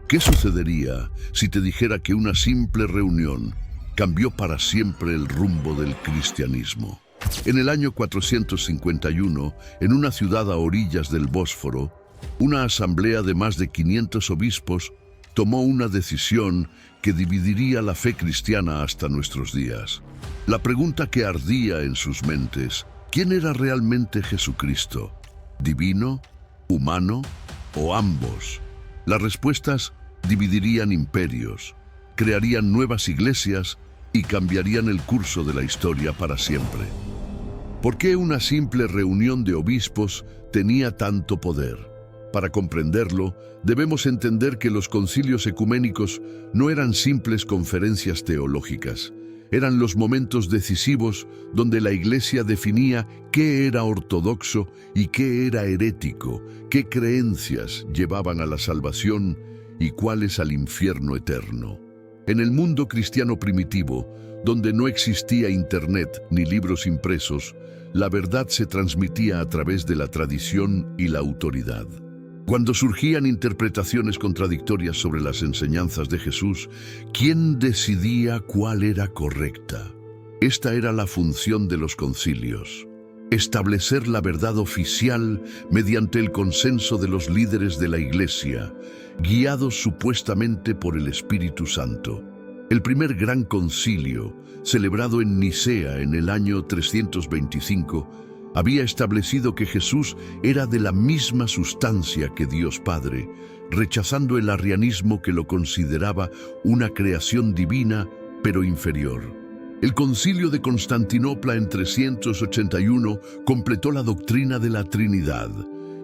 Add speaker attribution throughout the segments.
Speaker 1: ¿Qué sucedería si te dijera que una simple reunión cambió para siempre el rumbo del cristianismo? En el año 451, en una ciudad a orillas del Bósforo, una asamblea de más de 500 obispos tomó una decisión que dividiría la fe cristiana hasta nuestros días. La pregunta que ardía en sus mentes: ¿quién era realmente Jesucristo? ¿Divino? ¿Humano? ¿O ambos? Las respuestas dividirían imperios, crearían nuevas iglesias y cambiarían el curso de la historia para siempre. ¿Por qué una simple reunión de obispos tenía tanto poder? Para comprenderlo, debemos entender que los concilios ecuménicos no eran simples conferencias teológicas. Eran los momentos decisivos donde la Iglesia definía qué era ortodoxo y qué era herético, qué creencias llevaban a la salvación y cuáles al infierno eterno. En el mundo cristiano primitivo, donde no existía internet ni libros impresos, la verdad se transmitía a través de la tradición y la autoridad. Cuando surgían interpretaciones contradictorias sobre las enseñanzas de Jesús, ¿quién decidía cuál era correcta? Esta era la función de los concilios: establecer la verdad oficial mediante el consenso de los líderes de la Iglesia, guiados supuestamente por el Espíritu Santo. El primer gran concilio, celebrado en Nicea en el año 325, había establecido que Jesús era de la misma sustancia que Dios Padre, rechazando el arrianismo que lo consideraba una creación divina pero inferior. El Concilio de Constantinopla en 381 completó la doctrina de la Trinidad,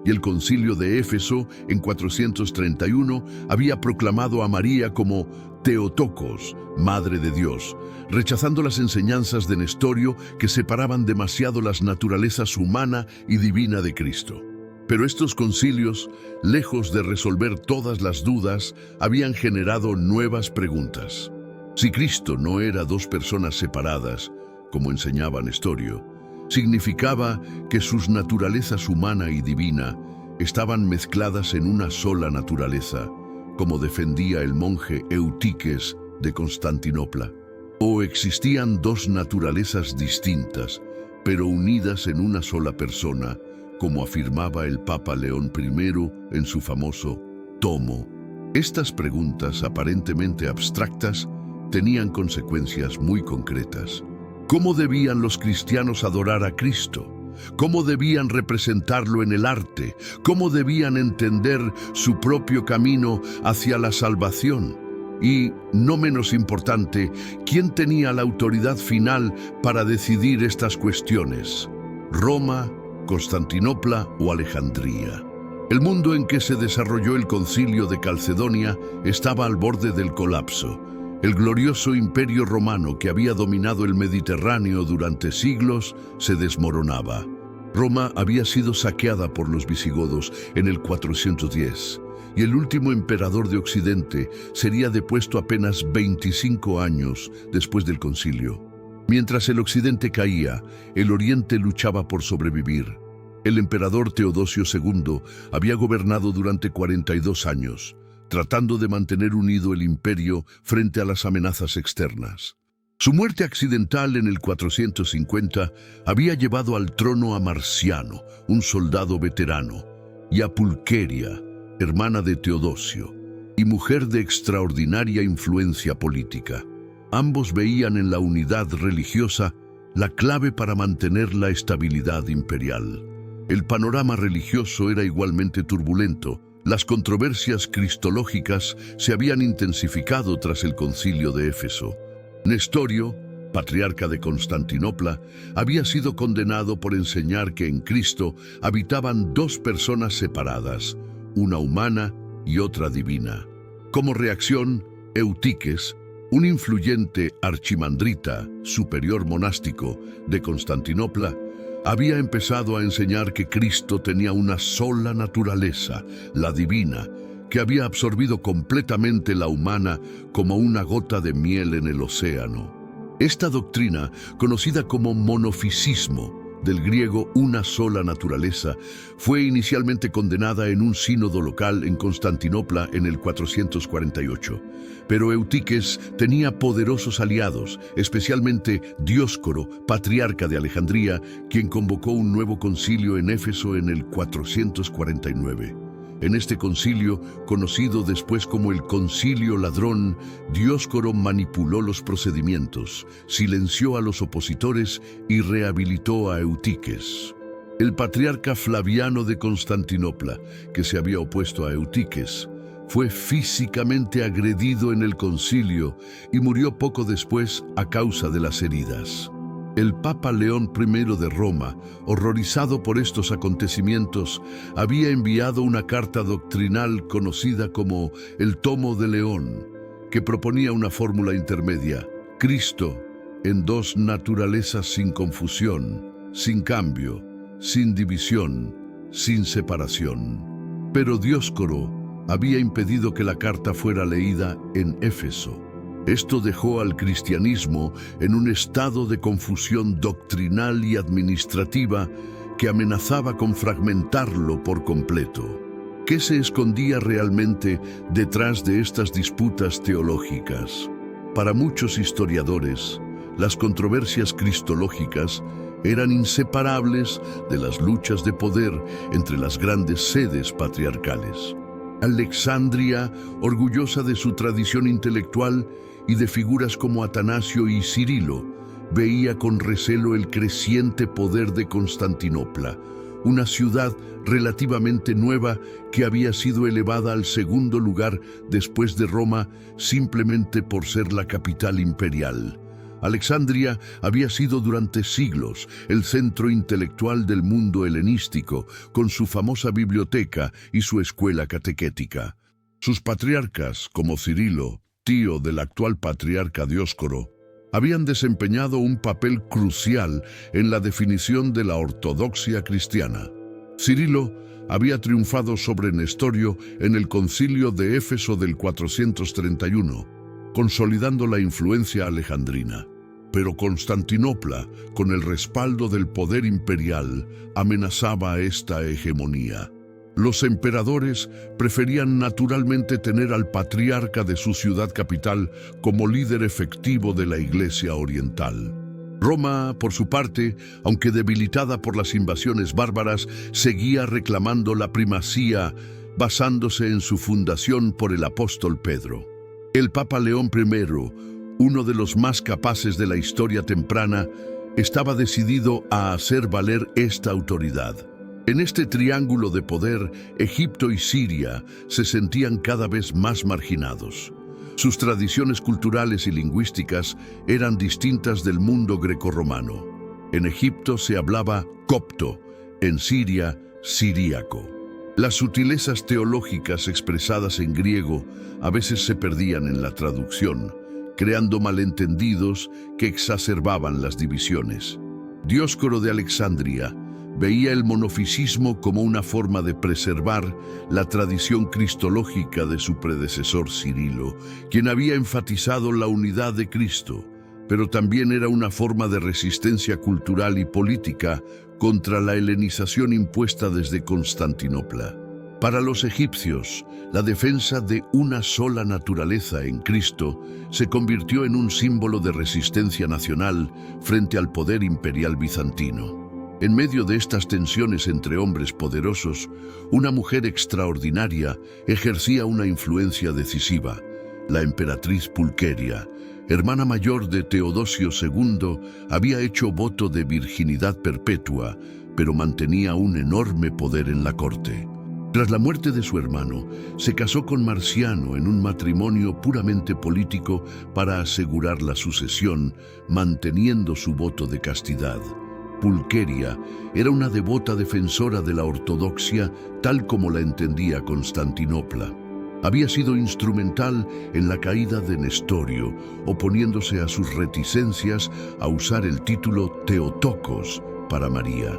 Speaker 1: y el Concilio de Éfeso en 431 había proclamado a María como Theotokos, Madre de Dios, rechazando las enseñanzas de Nestorio que separaban demasiado las naturalezas humana y divina de Cristo. Pero estos concilios, lejos de resolver todas las dudas, habían generado nuevas preguntas. Si Cristo no era dos personas separadas, como enseñaba Nestorio, significaba que sus naturalezas humana y divina estaban mezcladas en una sola naturaleza, como defendía el monje Eutiques de Constantinopla. ¿O existían dos naturalezas distintas, pero unidas en una sola persona, como afirmaba el Papa León I en su famoso Tomo? Estas preguntas, aparentemente abstractas, tenían consecuencias muy concretas. ¿Cómo debían los cristianos adorar a Cristo? ¿Cómo debían representarlo en el arte? ¿Cómo debían entender su propio camino hacia la salvación? Y, no menos importante, ¿quién tenía la autoridad final para decidir estas cuestiones? ¿Roma, Constantinopla o Alejandría? El mundo en que se desarrolló el Concilio de Calcedonia estaba al borde del colapso. El glorioso imperio romano que había dominado el Mediterráneo durante siglos se desmoronaba. Roma había sido saqueada por los visigodos en el 410, y el último emperador de Occidente sería depuesto apenas 25 años después del concilio. Mientras el Occidente caía, el Oriente luchaba por sobrevivir. El emperador Teodosio II había gobernado durante 42 años, tratando de mantener unido el imperio frente a las amenazas externas. Su muerte accidental en el 450 había llevado al trono a Marciano, un soldado veterano, y a Pulqueria, hermana de Teodosio, y mujer de extraordinaria influencia política. Ambos veían en la unidad religiosa la clave para mantener la estabilidad imperial. El panorama religioso era igualmente turbulento. Las controversias cristológicas se habían intensificado tras el Concilio de Éfeso. Nestorio, patriarca de Constantinopla, había sido condenado por enseñar que en Cristo habitaban dos personas separadas, una humana y otra divina. Como reacción, Eutiques, un influyente archimandrita, superior monástico de Constantinopla, había empezado a enseñar que Cristo tenía una sola naturaleza, la divina, que había absorbido completamente la humana como una gota de miel en el océano. Esta doctrina, conocida como monofisismo, del griego una sola naturaleza, fue inicialmente condenada en un sínodo local en Constantinopla en el 448. Pero Eutiques tenía poderosos aliados, especialmente Dioscoro, patriarca de Alejandría, quien convocó un nuevo concilio en Éfeso en el 449. En este concilio, conocido después como el Concilio Ladrón, Dioscoro manipuló los procedimientos, silenció a los opositores y rehabilitó a Eutiques. El patriarca Flaviano de Constantinopla, que se había opuesto a Eutiques, fue físicamente agredido en el concilio y murió poco después a causa de las heridas. El Papa León I de Roma, horrorizado por estos acontecimientos, había enviado una carta doctrinal conocida como el Tomo de León, que proponía una fórmula intermedia: Cristo en dos naturalezas sin confusión, sin cambio, sin división, sin separación. Pero Dioscoro había impedido que la carta fuera leída en Éfeso. Esto dejó al cristianismo en un estado de confusión doctrinal y administrativa que amenazaba con fragmentarlo por completo. ¿Qué se escondía realmente detrás de estas disputas teológicas? Para muchos historiadores, las controversias cristológicas eran inseparables de las luchas de poder entre las grandes sedes patriarcales. Alexandria, orgullosa de su tradición intelectual y de figuras como Atanasio y Cirilo, veía con recelo el creciente poder de Constantinopla, una ciudad relativamente nueva que había sido elevada al segundo lugar después de Roma simplemente por ser la capital imperial. Alexandria había sido durante siglos el centro intelectual del mundo helenístico, con su famosa biblioteca y su escuela catequética. Sus patriarcas, como Cirilo, tío del actual patriarca Dioscoro, habían desempeñado un papel crucial en la definición de la ortodoxia cristiana. Cirilo había triunfado sobre Nestorio en el concilio de Éfeso del 431, consolidando la influencia alejandrina. Pero Constantinopla, con el respaldo del poder imperial, amenazaba esta hegemonía. Los emperadores preferían naturalmente tener al patriarca de su ciudad capital como líder efectivo de la Iglesia oriental. Roma, por su parte, aunque debilitada por las invasiones bárbaras, seguía reclamando la primacía, basándose en su fundación por el apóstol Pedro. El Papa León I, uno de los más capaces de la historia temprana, estaba decidido a hacer valer esta autoridad. En este triángulo de poder, Egipto y Siria se sentían cada vez más marginados. Sus tradiciones culturales y lingüísticas eran distintas del mundo grecorromano. En Egipto se hablaba copto, en Siria, siríaco. Las sutilezas teológicas expresadas en griego a veces se perdían en la traducción, creando malentendidos que exacerbaban las divisiones. Dioscoro de Alejandría veía el monofisismo como una forma de preservar la tradición cristológica de su predecesor Cirilo, quien había enfatizado la unidad de Cristo, pero también era una forma de resistencia cultural y política contra la helenización impuesta desde Constantinopla. Para los egipcios, la defensa de una sola naturaleza en Cristo se convirtió en un símbolo de resistencia nacional frente al poder imperial bizantino. En medio de estas tensiones entre hombres poderosos, una mujer extraordinaria ejercía una influencia decisiva: la emperatriz Pulqueria, hermana mayor de Teodosio II, había hecho voto de virginidad perpetua, pero mantenía un enorme poder en la corte. Tras la muerte de su hermano, se casó con Marciano en un matrimonio puramente político para asegurar la sucesión, manteniendo su voto de castidad. Pulqueria era una devota defensora de la ortodoxia tal como la entendía Constantinopla. Había sido instrumental en la caída de Nestorio, oponiéndose a sus reticencias a usar el título Theotokos para María.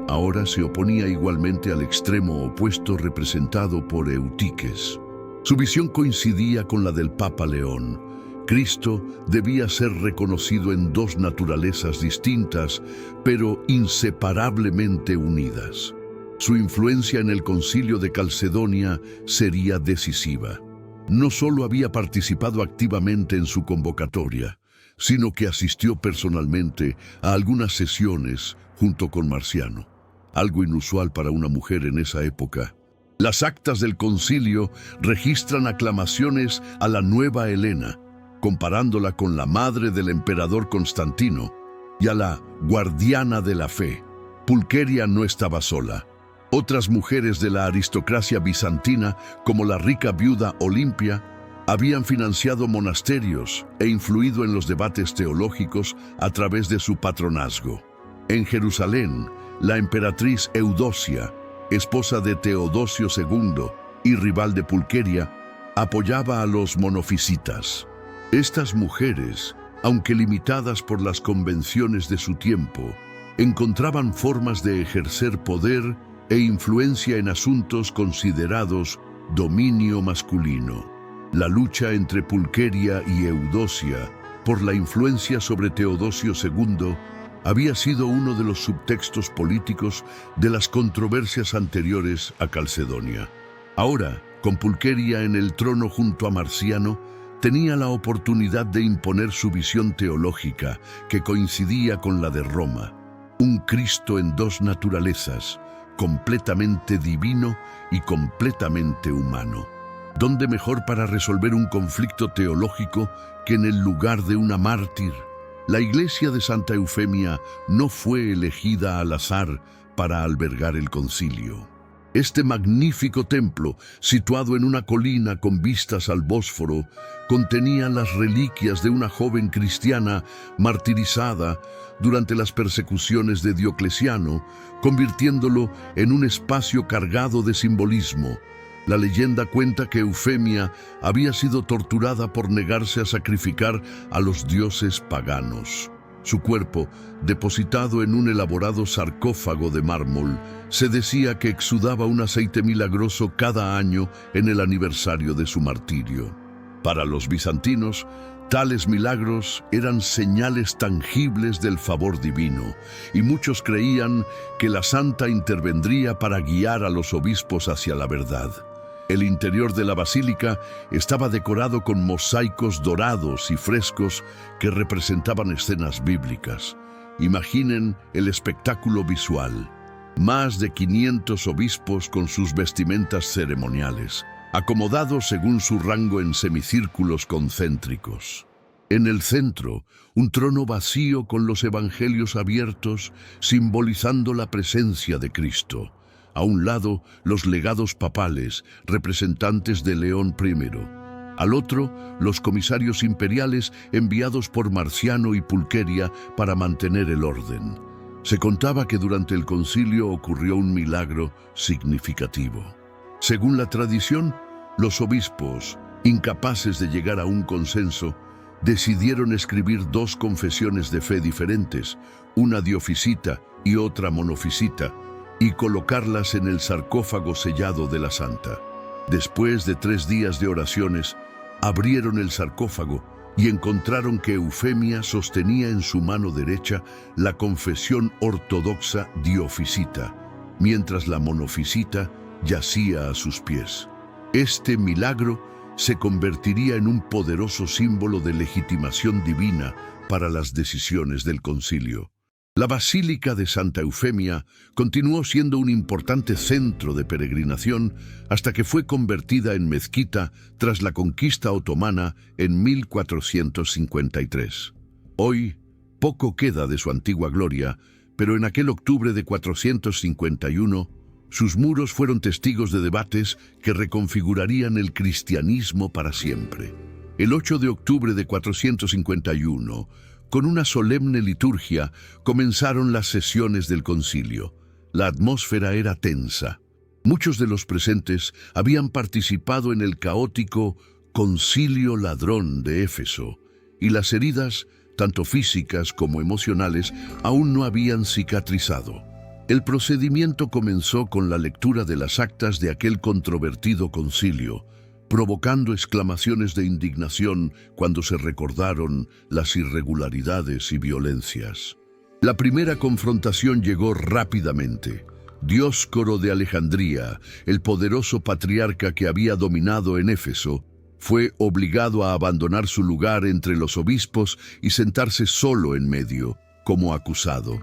Speaker 1: Ahora se oponía igualmente al extremo opuesto representado por Eutiques. Su visión coincidía con la del Papa León, Cristo debía ser reconocido en dos naturalezas distintas, pero inseparablemente unidas. Su influencia en el Concilio de Calcedonia sería decisiva. No solo había participado activamente en su convocatoria, sino que asistió personalmente a algunas sesiones junto con Marciano, algo inusual para una mujer en esa época. Las actas del concilio registran aclamaciones a la nueva Helena, comparándola con la madre del emperador Constantino y a la guardiana de la fe. Pulqueria no estaba sola. Otras mujeres de la aristocracia bizantina, como la rica viuda Olimpia, habían financiado monasterios e influido en los debates teológicos a través de su patronazgo. En Jerusalén, la emperatriz Eudocia, esposa de Teodosio II y rival de Pulqueria, apoyaba a los monofisitas. Estas mujeres, aunque limitadas por las convenciones de su tiempo, encontraban formas de ejercer poder e influencia en asuntos considerados dominio masculino. La lucha entre Pulqueria y Eudocia por la influencia sobre Teodosio II había sido uno de los subtextos políticos de las controversias anteriores a Calcedonia. Ahora, con Pulqueria en el trono junto a Marciano, tenía la oportunidad de imponer su visión teológica, que coincidía con la de Roma. Un Cristo en dos naturalezas, completamente divino y completamente humano. ¿Dónde mejor para resolver un conflicto teológico que en el lugar de una mártir? La iglesia de Santa Eufemia no fue elegida al azar para albergar el concilio. Este magnífico templo, situado en una colina con vistas al Bósforo, contenía las reliquias de una joven cristiana martirizada durante las persecuciones de Diocleciano, convirtiéndolo en un espacio cargado de simbolismo. La leyenda cuenta que Eufemia había sido torturada por negarse a sacrificar a los dioses paganos. Su cuerpo, depositado en un elaborado sarcófago de mármol, se decía que exudaba un aceite milagroso cada año en el aniversario de su martirio. Para los bizantinos, tales milagros eran señales tangibles del favor divino, y muchos creían que la santa intervendría para guiar a los obispos hacia la verdad. El interior de la basílica estaba decorado con mosaicos dorados y frescos que representaban escenas bíblicas. Imaginen el espectáculo visual. Más de 500 obispos con sus vestimentas ceremoniales, acomodados según su rango en semicírculos concéntricos. En el centro, un trono vacío con los evangelios abiertos, simbolizando la presencia de Cristo. A un lado, los legados papales, representantes de León I. Al otro, los comisarios imperiales enviados por Marciano y Pulqueria para mantener el orden. Se contaba que durante el concilio ocurrió un milagro significativo. Según la tradición, los obispos, incapaces de llegar a un consenso, decidieron escribir dos confesiones de fe diferentes, una diofisita y otra monofisita, y colocarlas en el sarcófago sellado de la santa. Después de 3 días de oraciones, abrieron el sarcófago y encontraron que Eufemia sostenía en su mano derecha la confesión ortodoxa diofisita, mientras la monofisita yacía a sus pies. Este milagro se convertiría en un poderoso símbolo de legitimación divina para las decisiones del concilio. La Basílica de Santa Eufemia continuó siendo un importante centro de peregrinación hasta que fue convertida en mezquita tras la conquista otomana en 1453. Hoy, poco queda de su antigua gloria, pero en aquel octubre de 451, sus muros fueron testigos de debates que reconfigurarían el cristianismo para siempre. El 8 de octubre de 451, con una solemne liturgia, comenzaron las sesiones del concilio. La atmósfera era tensa. Muchos de los presentes habían participado en el caótico Concilio Ladrón de Éfeso, y las heridas, tanto físicas como emocionales, aún no habían cicatrizado. El procedimiento comenzó con la lectura de las actas de aquel controvertido concilio, provocando exclamaciones de indignación cuando se recordaron las irregularidades y violencias. La primera confrontación llegó rápidamente. Dioscoro de Alejandría, el poderoso patriarca que había dominado en Éfeso, fue obligado a abandonar su lugar entre los obispos y sentarse solo en medio, como acusado.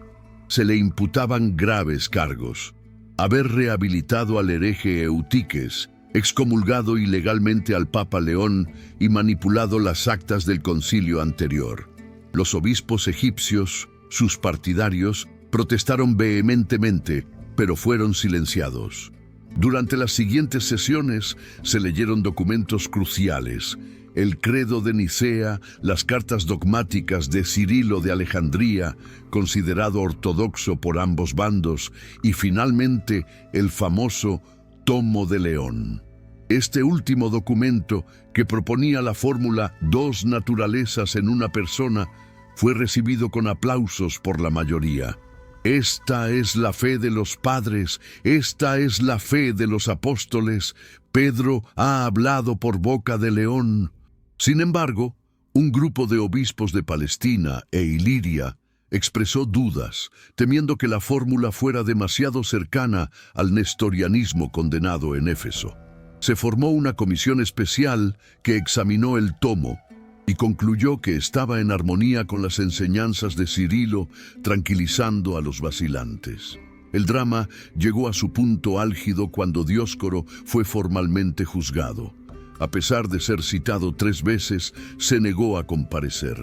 Speaker 1: Se le imputaban graves cargos: haber rehabilitado al hereje Eutiques, excomulgado ilegalmente al Papa León y manipulado las actas del concilio anterior. Los obispos egipcios, sus partidarios, protestaron vehementemente, pero fueron silenciados. Durante las siguientes sesiones se leyeron documentos cruciales: el Credo de Nicea, las cartas dogmáticas de Cirilo de Alejandría, considerado ortodoxo por ambos bandos, y finalmente el famoso Tomo de León. Este último documento, que proponía la fórmula dos naturalezas en una persona, fue recibido con aplausos por la mayoría. Esta es la fe de los padres, esta es la fe de los apóstoles. Pedro ha hablado por boca de León. Sin embargo, un grupo de obispos de Palestina e Iliria expresó dudas, temiendo que la fórmula fuera demasiado cercana al nestorianismo condenado en Éfeso. Se formó una comisión especial que examinó el tomo y concluyó que estaba en armonía con las enseñanzas de Cirilo, tranquilizando a los vacilantes. El drama llegó a su punto álgido cuando Dioscoro fue formalmente juzgado. A pesar de ser citado 3 veces, se negó a comparecer.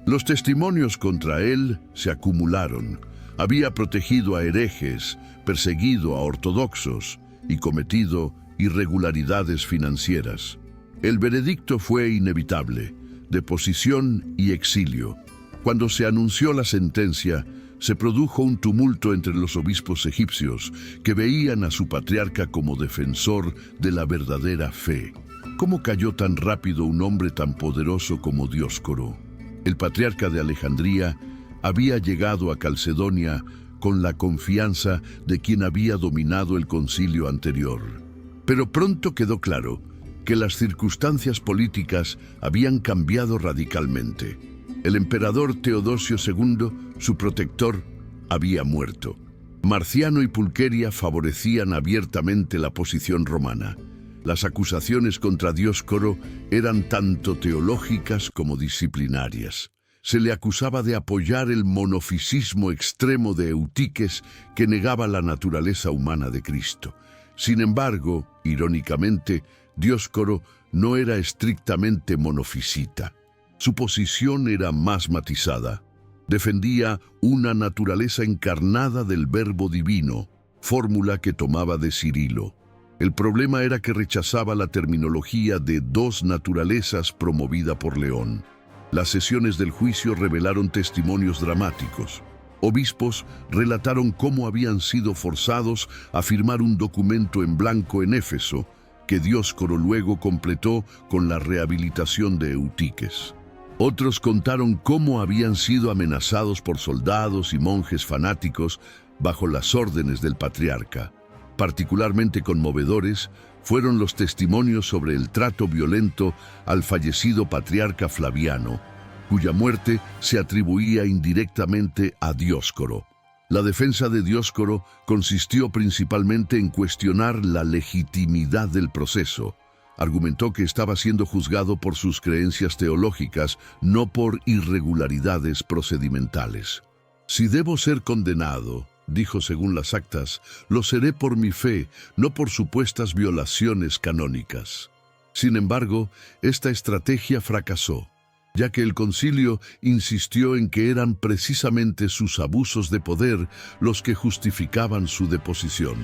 Speaker 1: Los testimonios contra él se acumularon. Había protegido a herejes, perseguido a ortodoxos y cometido irregularidades financieras. El veredicto fue inevitable: deposición y exilio. Cuando se anunció la sentencia, se produjo un tumulto entre los obispos egipcios, que veían a su patriarca como defensor de la verdadera fe. ¿Cómo cayó tan rápido un hombre tan poderoso como Dioscoro? El patriarca de Alejandría había llegado a Calcedonia con la confianza de quien había dominado el concilio anterior. Pero pronto quedó claro que las circunstancias políticas habían cambiado radicalmente. El emperador Teodosio II, su protector, había muerto. Marciano y Pulqueria favorecían abiertamente la posición romana. Las acusaciones contra Dioscoro eran tanto teológicas como disciplinarias. Se le acusaba de apoyar el monofisismo extremo de Eutiques, que negaba la naturaleza humana de Cristo. Sin embargo, irónicamente, Dioscoro no era estrictamente monofisita. Su posición era más matizada. Defendía una naturaleza encarnada del Verbo divino, fórmula que tomaba de Cirilo. El problema era que rechazaba la terminología de dos naturalezas promovida por León. Las sesiones del juicio revelaron testimonios dramáticos. Obispos relataron cómo habían sido forzados a firmar un documento en blanco en Éfeso, que Dioscoro luego completó con la rehabilitación de Eutiques. Otros contaron cómo habían sido amenazados por soldados y monjes fanáticos bajo las órdenes del patriarca. Particularmente conmovedores fueron los testimonios sobre el trato violento al fallecido patriarca Flaviano, cuya muerte se atribuía indirectamente a Dioscoro. La defensa de Dioscoro consistió principalmente en cuestionar la legitimidad del proceso. Argumentó que estaba siendo juzgado por sus creencias teológicas, no por irregularidades procedimentales. «Si debo ser condenado», dijo según las actas, «lo seré por mi fe, no por supuestas violaciones canónicas». Sin embargo, esta estrategia fracasó, ya que el concilio insistió en que eran precisamente sus abusos de poder los que justificaban su deposición.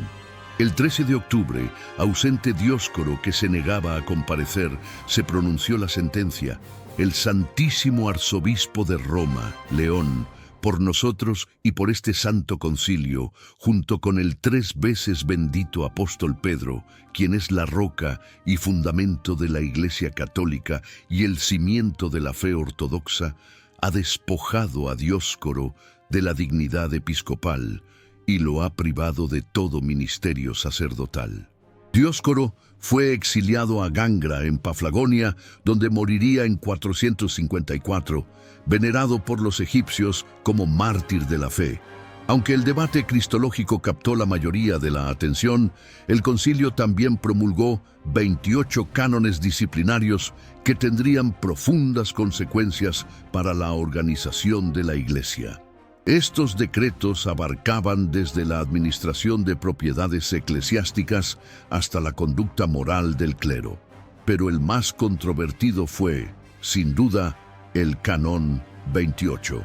Speaker 1: El 13 de octubre, ausente Dioscoro, que se negaba a comparecer, se pronunció la sentencia: «El Santísimo Arzobispo de Roma, León, por nosotros y por este santo concilio, junto con el 3 veces bendito apóstol Pedro, quien es la roca y fundamento de la Iglesia Católica y el cimiento de la fe ortodoxa, ha despojado a Dioscoro de la dignidad episcopal y lo ha privado de todo ministerio sacerdotal». Dioscoro fue exiliado a Gangra, en Paflagonia, donde moriría en 454, venerado por los egipcios como mártir de la fe. Aunque el debate cristológico captó la mayoría de la atención, el concilio también promulgó 28 cánones disciplinarios que tendrían profundas consecuencias para la organización de la Iglesia. Estos decretos abarcaban desde la administración de propiedades eclesiásticas hasta la conducta moral del clero. Pero el más controvertido fue, sin duda, el Canon 28.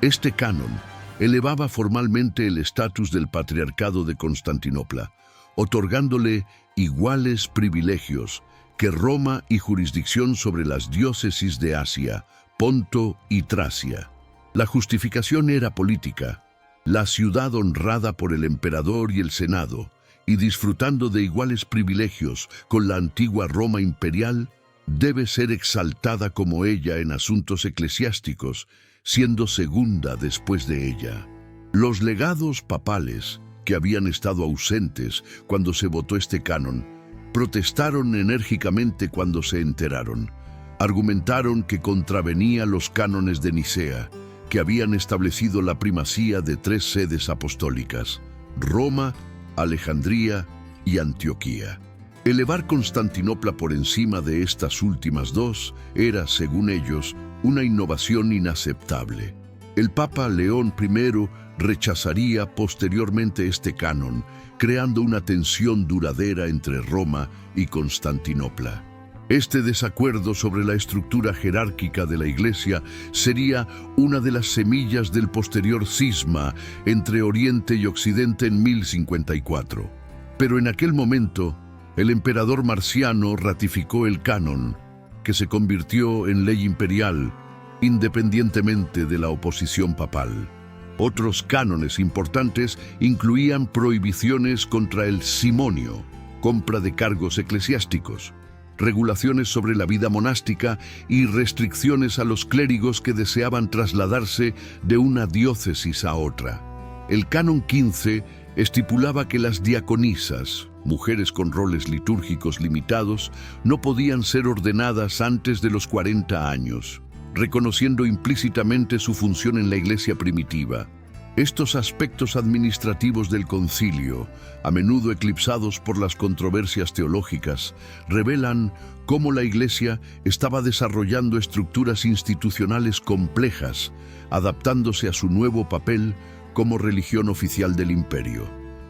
Speaker 1: Este canon elevaba formalmente el estatus del Patriarcado de Constantinopla, otorgándole iguales privilegios que Roma y jurisdicción sobre las diócesis de Asia, Ponto y Tracia. La justificación era política. La ciudad honrada por el emperador y el senado, y disfrutando de iguales privilegios con la antigua Roma imperial, debe ser exaltada como ella en asuntos eclesiásticos, siendo segunda después de ella. Los legados papales, que habían estado ausentes cuando se votó este canon, protestaron enérgicamente cuando se enteraron. Argumentaron que contravenía los cánones de Nicea, que habían establecido la primacía de 3 sedes apostólicas: Roma, Alejandría y Antioquía. Elevar Constantinopla por encima de estas últimas dos era, según ellos, una innovación inaceptable. El Papa León I rechazaría posteriormente este canon, creando una tensión duradera entre Roma y Constantinopla. Este desacuerdo sobre la estructura jerárquica de la Iglesia sería una de las semillas del posterior cisma entre Oriente y Occidente en 1054. Pero en aquel momento, el emperador Marciano ratificó el canon, que se convirtió en ley imperial, independientemente de la oposición papal. Otros cánones importantes incluían prohibiciones contra el simonio, compra de cargos eclesiásticos, regulaciones sobre la vida monástica y restricciones a los clérigos que deseaban trasladarse de una diócesis a otra. El canon 15 estipulaba que las diaconisas, mujeres con roles litúrgicos limitados, no podían ser ordenadas antes de los 40 años, reconociendo implícitamente su función en la Iglesia primitiva. Estos aspectos administrativos del concilio, a menudo eclipsados por las controversias teológicas, revelan cómo la Iglesia estaba desarrollando estructuras institucionales complejas, adaptándose a su nuevo papel como religión oficial del imperio.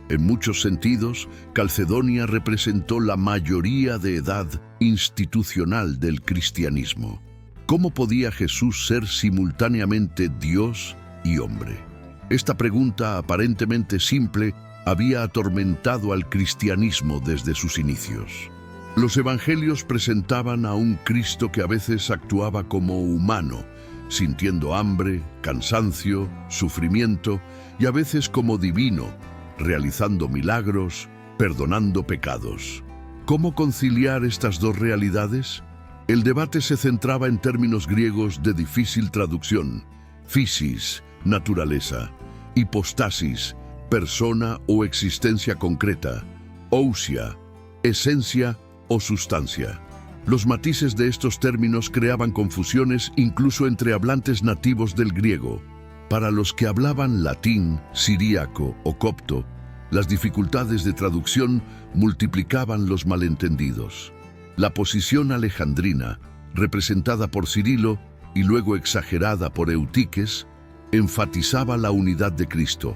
Speaker 1: En muchos sentidos, Calcedonia representó la mayoría de edad institucional del cristianismo. ¿Cómo podía Jesús ser simultáneamente Dios y hombre? Esta pregunta aparentemente simple había atormentado al cristianismo desde sus inicios. Los evangelios presentaban a un Cristo que a veces actuaba como humano, sintiendo hambre, cansancio, sufrimiento, y a veces como divino, realizando milagros, perdonando pecados. ¿Cómo conciliar estas dos realidades? El debate se centraba en términos griegos de difícil traducción: physis, naturaleza; hipostasis, persona o existencia concreta; ousia, esencia o sustancia. Los matices de estos términos creaban confusiones incluso entre hablantes nativos del griego. Para los que hablaban latín, siríaco o copto, las dificultades de traducción multiplicaban los malentendidos. La posición alejandrina, representada por Cirilo y luego exagerada por Eutiques, enfatizaba la unidad de Cristo,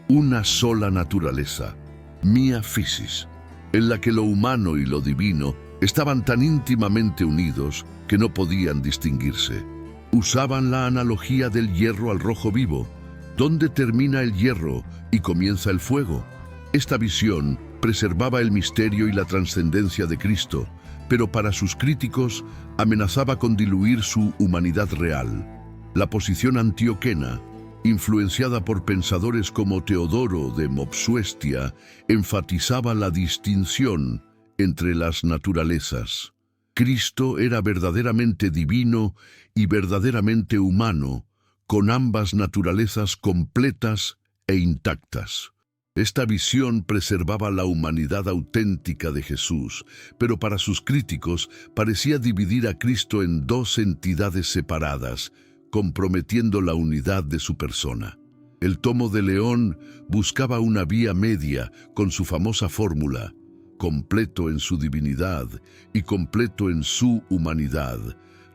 Speaker 1: una sola naturaleza, mia physis, en la que lo humano y lo divino estaban tan íntimamente unidos que no podían distinguirse. Usaban la analogía del hierro al rojo vivo, donde termina el hierro y comienza el fuego. Esta visión preservaba el misterio y la trascendencia de Cristo, pero para sus críticos amenazaba con diluir su humanidad real. La posición antioquena, influenciada por pensadores como Teodoro de Mopsuestia, enfatizaba la distinción entre las naturalezas. Cristo era verdaderamente divino y verdaderamente humano, con ambas naturalezas completas e intactas. Esta visión preservaba la humanidad auténtica de Jesús, pero para sus críticos parecía dividir a Cristo en dos entidades separadas, comprometiendo la unidad de su persona. El tomo de León buscaba una vía media con su famosa fórmula: completo en su divinidad y completo en su humanidad,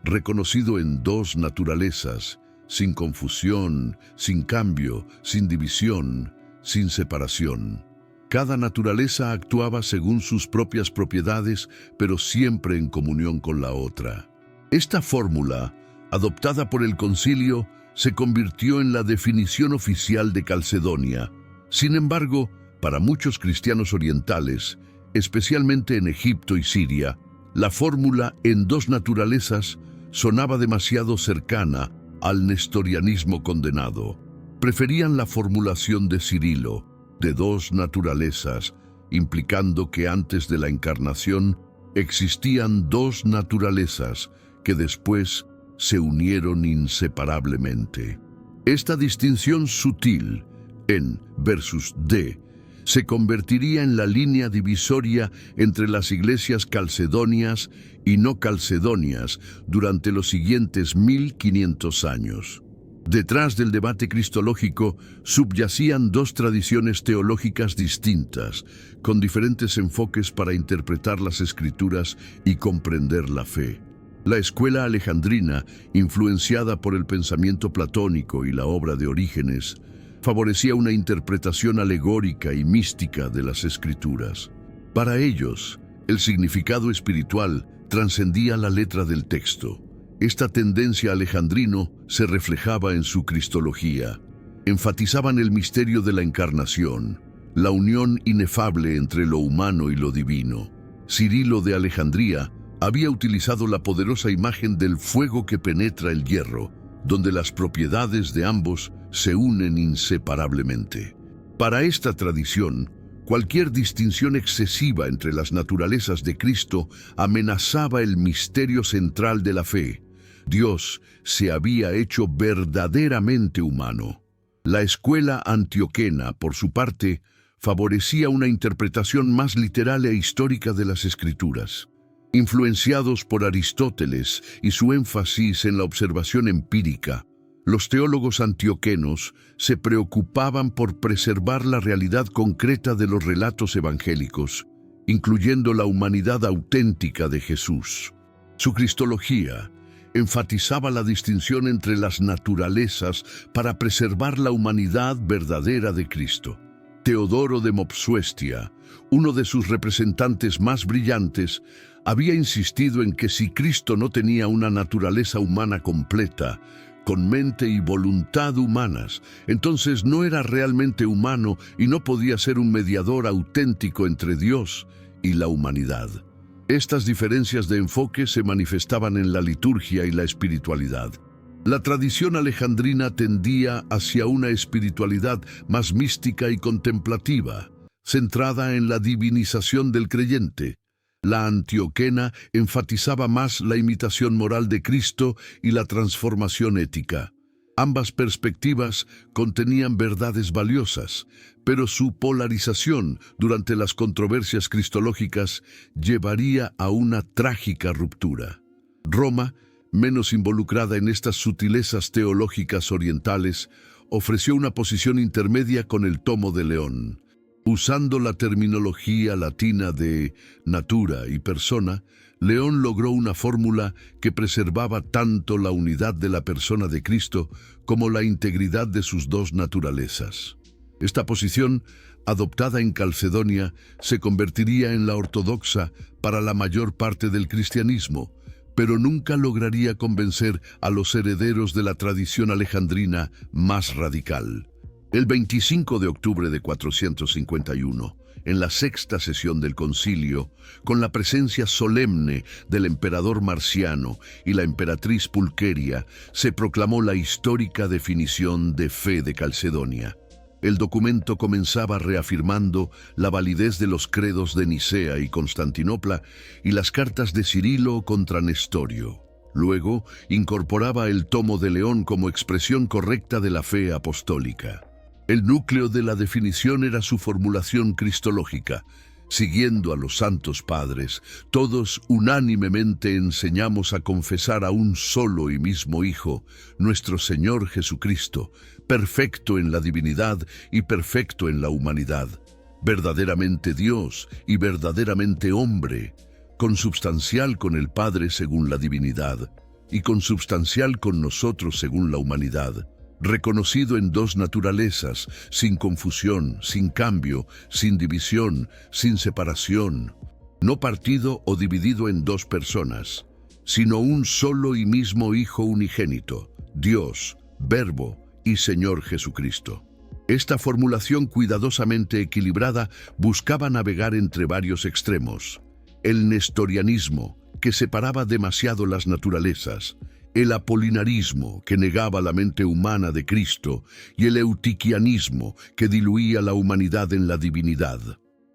Speaker 1: reconocido en dos naturalezas, sin confusión, sin cambio, sin división, sin separación. Cada naturaleza actuaba según sus propias propiedades, pero siempre en comunión con la otra. Esta fórmula, adoptada por el concilio, se convirtió en la definición oficial de Calcedonia. Sin embargo, para muchos cristianos orientales, especialmente en Egipto y Siria, la fórmula en dos naturalezas sonaba demasiado cercana al nestorianismo condenado. Preferían la formulación de Cirilo, de dos naturalezas, implicando que antes de la encarnación existían dos naturalezas que después se unieron inseparablemente. Esta distinción sutil, en versus de, se convertiría en la línea divisoria entre las iglesias calcedonias y no calcedonias durante los siguientes 1500 años. Detrás del debate cristológico subyacían dos tradiciones teológicas distintas, con diferentes enfoques para interpretar las Escrituras y comprender la fe. La escuela alejandrina, influenciada por el pensamiento platónico y la obra de Orígenes, favorecía una interpretación alegórica y mística de las Escrituras. Para ellos, el significado espiritual trascendía la letra del texto. Esta tendencia alejandrino se reflejaba en su cristología. Enfatizaban el misterio de la encarnación, la unión inefable entre lo humano y lo divino. Cirilo de Alejandría había utilizado la poderosa imagen del fuego que penetra el hierro, donde las propiedades de ambos se unen inseparablemente. Para esta tradición, cualquier distinción excesiva entre las naturalezas de Cristo amenazaba el misterio central de la fe. Dios se había hecho verdaderamente humano. La escuela antioquena, por su parte, favorecía una interpretación más literal e histórica de las Escrituras. Influenciados por Aristóteles y su énfasis en la observación empírica, los teólogos antioquenos se preocupaban por preservar la realidad concreta de los relatos evangélicos, incluyendo la humanidad auténtica de Jesús. Su cristología enfatizaba la distinción entre las naturalezas para preservar la humanidad verdadera de Cristo. Teodoro de Mopsuestia, uno de sus representantes más brillantes, había insistido en que si Cristo no tenía una naturaleza humana completa, con mente y voluntad humanas, entonces no era realmente humano y no podía ser un mediador auténtico entre Dios y la humanidad. Estas diferencias de enfoque se manifestaban en la liturgia y la espiritualidad. La tradición alejandrina tendía hacia una espiritualidad más mística y contemplativa, centrada en la divinización del creyente. La antioquena enfatizaba más la imitación moral de Cristo y la transformación ética. Ambas perspectivas contenían verdades valiosas, pero su polarización durante las controversias cristológicas llevaría a una trágica ruptura. Roma, menos involucrada en estas sutilezas teológicas orientales, ofreció una posición intermedia con el tomo de León. Usando la terminología latina de natura y persona, León logró una fórmula que preservaba tanto la unidad de la persona de Cristo como la integridad de sus dos naturalezas. Esta posición, adoptada en Calcedonia, se convertiría en la ortodoxa para la mayor parte del cristianismo, pero nunca lograría convencer a los herederos de la tradición alejandrina más radical. El 25 de octubre de 451, en la sexta sesión del concilio, con la presencia solemne del emperador Marciano y la emperatriz Pulqueria, se proclamó la histórica definición de fe de Calcedonia. El documento comenzaba reafirmando la validez de los credos de Nicea y Constantinopla y las cartas de Cirilo contra Nestorio. Luego, incorporaba el tomo de León como expresión correcta de la fe apostólica. El núcleo de la definición era su formulación cristológica. Siguiendo a los santos padres, todos unánimemente enseñamos a confesar a un solo y mismo Hijo, nuestro Señor Jesucristo, perfecto en la divinidad y perfecto en la humanidad, verdaderamente Dios y verdaderamente hombre, consubstancial con el Padre según la divinidad y consubstancial con nosotros según la humanidad, reconocido en dos naturalezas, sin confusión, sin cambio, sin división, sin separación, no partido o dividido en dos personas, sino un solo y mismo Hijo unigénito, Dios, Verbo y Señor Jesucristo. Esta formulación cuidadosamente equilibrada buscaba navegar entre varios extremos: el nestorianismo, que separaba demasiado las naturalezas; el apolinarismo, que negaba la mente humana de Cristo; y el eutiquianismo, que diluía la humanidad en la divinidad.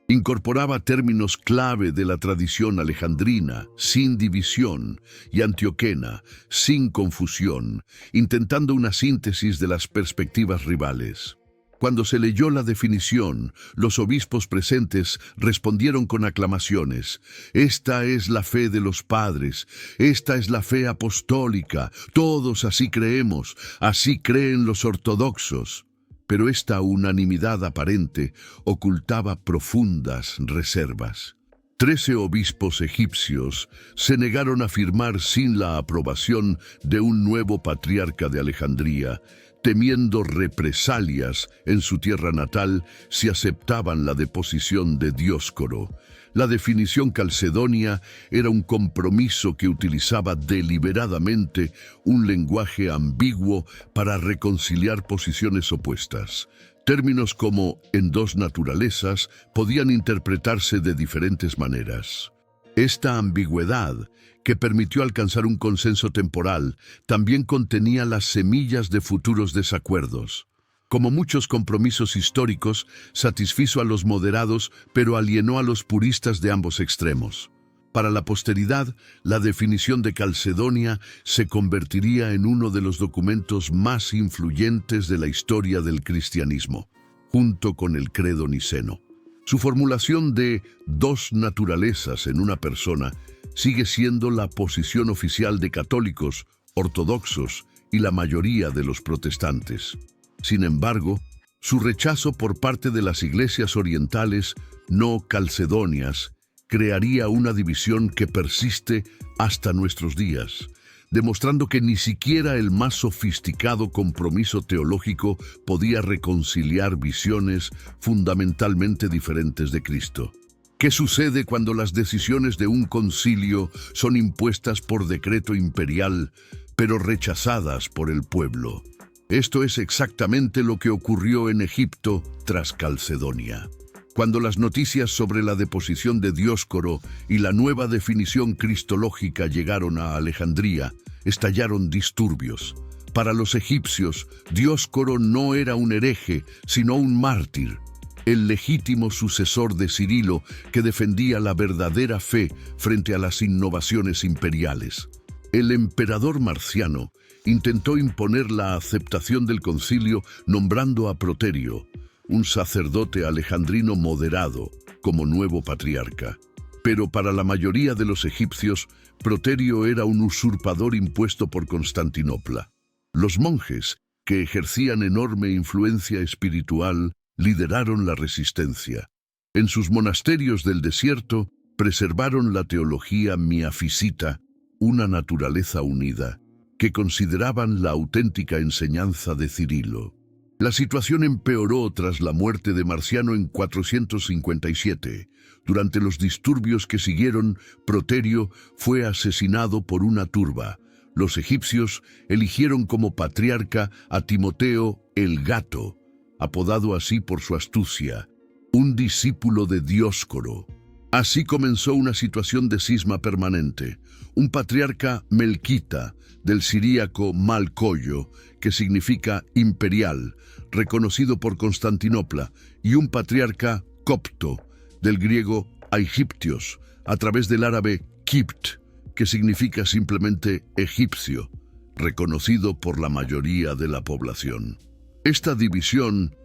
Speaker 1: Incorporaba términos clave de la tradición alejandrina, sin división, y antioquena, sin confusión, intentando una síntesis de las perspectivas rivales. Cuando se leyó la definición, los obispos presentes respondieron con aclamaciones: «Esta es la fe de los padres, esta es la fe apostólica, todos así creemos, así creen los ortodoxos». Pero esta unanimidad aparente ocultaba profundas reservas. 13 obispos egipcios se negaron a firmar sin la aprobación de un nuevo patriarca de Alejandría, temiendo represalias en su tierra natal si aceptaban la deposición de Dioscoro. La definición calcedonia era un compromiso que utilizaba deliberadamente un lenguaje ambiguo para reconciliar posiciones opuestas. Términos como «en dos naturalezas» podían interpretarse de diferentes maneras. Esta ambigüedad, que permitió alcanzar un consenso temporal, también contenía las semillas de futuros desacuerdos. Como muchos compromisos históricos, satisfizo a los moderados, pero alienó a los puristas de ambos extremos. Para la posteridad, la definición de Calcedonia se convertiría en uno de los documentos más influyentes de la historia del cristianismo, junto con el Credo Niceno. Su formulación de dos naturalezas en una persona sigue siendo la posición oficial de católicos, ortodoxos y la mayoría de los protestantes. Sin embargo, su rechazo por parte de las iglesias orientales no calcedonias crearía una división que persiste hasta nuestros días, demostrando que ni siquiera el más sofisticado compromiso teológico podía reconciliar visiones fundamentalmente diferentes de Cristo. ¿Qué sucede cuando las decisiones de un concilio son impuestas por decreto imperial, pero rechazadas por el pueblo? Esto es exactamente lo que ocurrió en Egipto tras Calcedonia. Cuando las noticias sobre la deposición de Dioscoro y la nueva definición cristológica llegaron a Alejandría, estallaron disturbios. Para los egipcios, Dioscoro no era un hereje, sino un mártir, el legítimo sucesor de Cirilo que defendía la verdadera fe frente a las innovaciones imperiales. El emperador Marciano intentó imponer la aceptación del concilio nombrando a Proterio, un sacerdote alejandrino moderado, como nuevo patriarca. Pero para la mayoría de los egipcios, Proterio era un usurpador impuesto por Constantinopla. Los monjes, que ejercían enorme influencia espiritual, lideraron la resistencia. En sus monasterios del desierto, preservaron la teología miafisita, una naturaleza unida, que consideraban la auténtica enseñanza de Cirilo. La situación empeoró tras la muerte de Marciano en 457. Durante los disturbios que siguieron, Proterio fue asesinado por una turba. Los egipcios eligieron como patriarca a Timoteo el Gato, apodado así por su astucia, un discípulo de Dioscoro. Así comenzó una situación de cisma permanente. Un patriarca melquita, del siríaco Malcoyo, que significa imperial, reconocido por Constantinopla, y un patriarca copto, del griego Aegyptios, a través del árabe Kipt, que significa simplemente egipcio, reconocido por la mayoría de la población. Esta división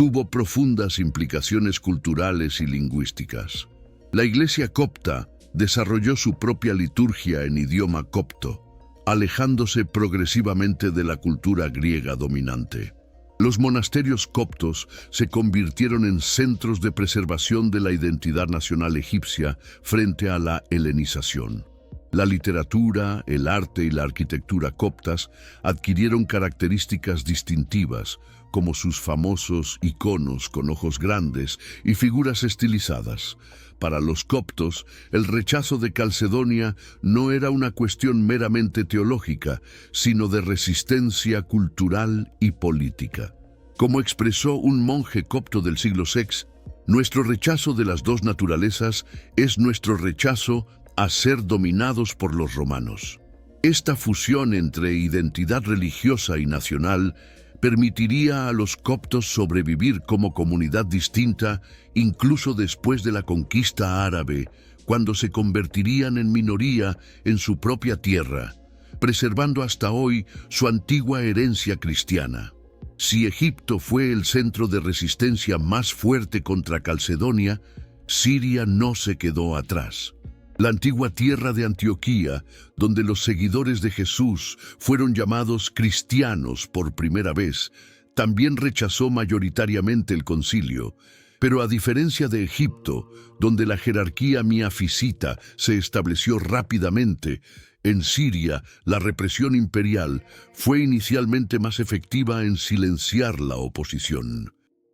Speaker 1: tuvo profundas implicaciones culturales y lingüísticas. La Iglesia copta desarrolló su propia liturgia en idioma copto, alejándose progresivamente de la cultura griega dominante. Los monasterios coptos se convirtieron en centros de preservación de la identidad nacional egipcia frente a la helenización. La literatura, el arte y la arquitectura coptas adquirieron características distintivas, como sus famosos iconos con ojos grandes y figuras estilizadas. Para los coptos, el rechazo de Calcedonia no era una cuestión meramente teológica, sino de resistencia cultural y política. Como expresó un monje copto del siglo VI, nuestro rechazo de las dos naturalezas es nuestro rechazo a ser dominados por los romanos. Esta fusión entre identidad religiosa y nacional permitiría a los coptos sobrevivir como comunidad distinta incluso después de la conquista árabe, cuando se convertirían en minoría en su propia tierra, preservando hasta hoy su antigua herencia cristiana. Si Egipto fue el centro de resistencia más fuerte contra Calcedonia, Siria no se quedó atrás. La antigua tierra de Antioquía, donde los seguidores de Jesús fueron llamados cristianos por primera vez, también rechazó mayoritariamente el concilio. Pero a diferencia de Egipto, donde la jerarquía miafisita se estableció rápidamente, en Siria la represión imperial fue inicialmente más efectiva en silenciar la oposición.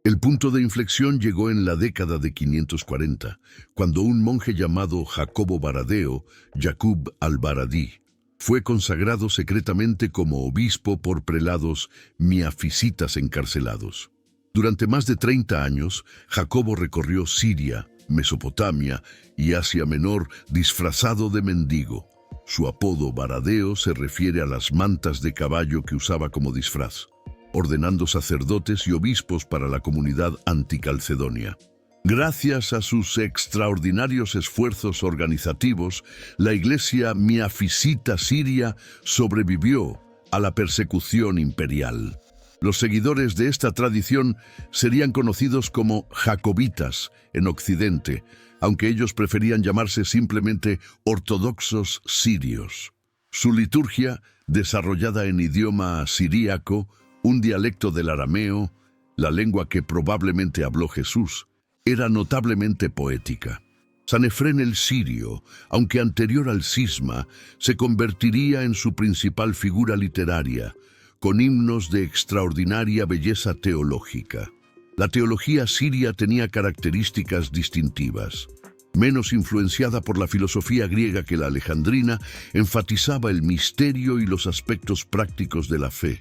Speaker 1: El punto de inflexión llegó en la década de 540, cuando un monje llamado Jacobo Baradeo, Yaqub al-Baradí, fue consagrado secretamente como obispo por prelados miafisitas encarcelados. Durante más de 30 años, Jacobo recorrió Siria, Mesopotamia y Asia Menor disfrazado de mendigo. Su apodo Baradeo se refiere a las mantas de caballo que usaba como disfraz, ordenando sacerdotes y obispos para la comunidad anticalcedonia. Gracias a sus extraordinarios esfuerzos organizativos, la iglesia miafisita siria sobrevivió a la persecución imperial. Los seguidores de esta tradición serían conocidos como jacobitas en Occidente, aunque ellos preferían llamarse simplemente ortodoxos sirios. Su liturgia, desarrollada en idioma siríaco, un dialecto del arameo, la lengua que probablemente habló Jesús, era notablemente poética. San Efrén el Sirio, aunque anterior al cisma, se convertiría en su principal figura literaria, con himnos de extraordinaria belleza teológica. La teología siria tenía características distintivas. Menos influenciada por la filosofía griega que la alejandrina, enfatizaba el misterio y los aspectos prácticos de la fe.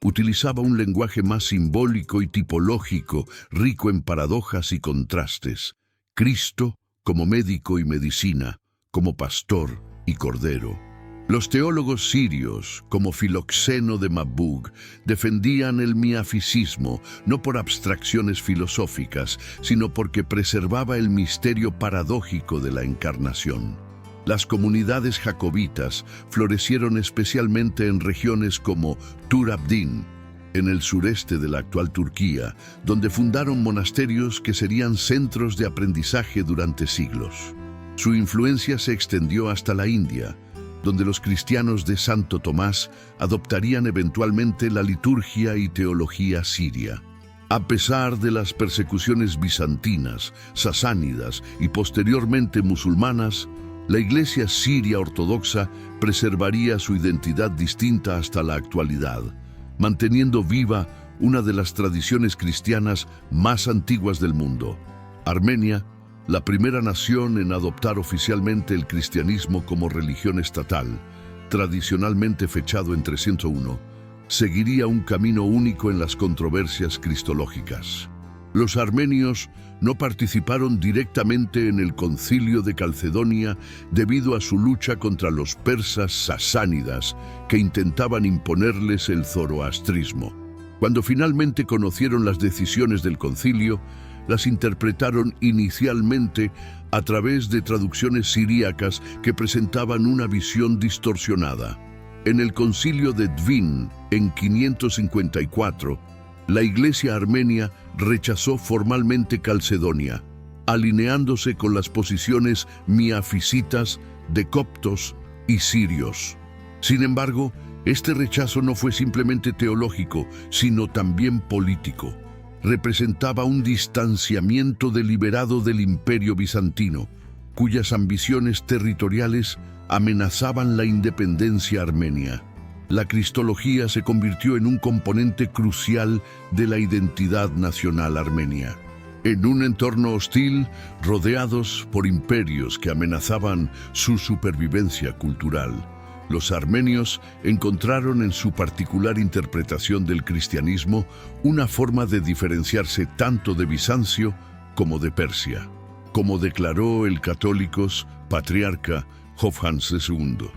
Speaker 1: Utilizaba un lenguaje más simbólico y tipológico, rico en paradojas y contrastes. Cristo como médico y medicina, como pastor y cordero. Los teólogos sirios, como Filoxeno de Mabug, defendían el miafisismo no por abstracciones filosóficas, sino porque preservaba el misterio paradójico de la encarnación. Las comunidades jacobitas florecieron especialmente en regiones como Tur Abdin, en el sureste de la actual Turquía, donde fundaron monasterios que serían centros de aprendizaje durante siglos. Su influencia se extendió hasta la India, donde los cristianos de Santo Tomás adoptarían eventualmente la liturgia y teología siria. A pesar de las persecuciones bizantinas, sasánidas y posteriormente musulmanas, la Iglesia siria ortodoxa preservaría su identidad distinta hasta la actualidad, manteniendo viva una de las tradiciones cristianas más antiguas del mundo. Armenia, la primera nación en adoptar oficialmente el cristianismo como religión estatal, tradicionalmente fechado en 301, seguiría un camino único en las controversias cristológicas. Los armenios no participaron directamente en el Concilio de Calcedonia debido a su lucha contra los persas sasánidas que intentaban imponerles el zoroastrismo. Cuando finalmente conocieron las decisiones del concilio, las interpretaron inicialmente a través de traducciones siríacas que presentaban una visión distorsionada. En el concilio de Dvin, en 554, La Iglesia armenia rechazó formalmente Calcedonia, alineándose con las posiciones miafisitas de coptos y sirios. Sin embargo, este rechazo no fue simplemente teológico, sino también político. Representaba un distanciamiento deliberado del Imperio bizantino, cuyas ambiciones territoriales amenazaban la independencia armenia. La cristología se convirtió en un componente crucial de la identidad nacional armenia. En un entorno hostil, rodeados por imperios que amenazaban su supervivencia cultural, los armenios encontraron en su particular interpretación del cristianismo una forma de diferenciarse tanto de Bizancio como de Persia, como declaró el católicos patriarca Hofhans II.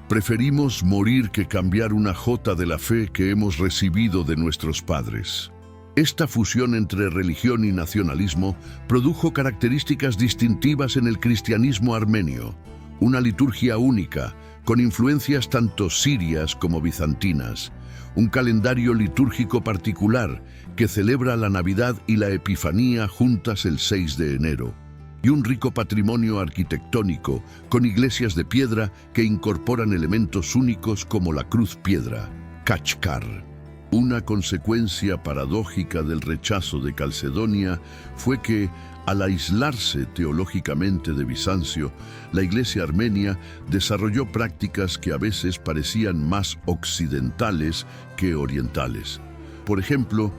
Speaker 1: Preferimos morir que cambiar una jota de la fe que hemos recibido de nuestros padres. Esta fusión entre religión y nacionalismo produjo características distintivas en el cristianismo armenio, una liturgia única, con influencias tanto sirias como bizantinas, un calendario litúrgico particular que celebra la Navidad y la Epifanía juntas el 6 de enero, y un rico patrimonio arquitectónico con iglesias de piedra que incorporan elementos únicos como la cruz piedra, Kachkar. Una consecuencia paradójica del rechazo de Calcedonia fue que, al aislarse teológicamente de Bizancio, la Iglesia armenia desarrolló prácticas que a veces parecían más occidentales que orientales. Por ejemplo,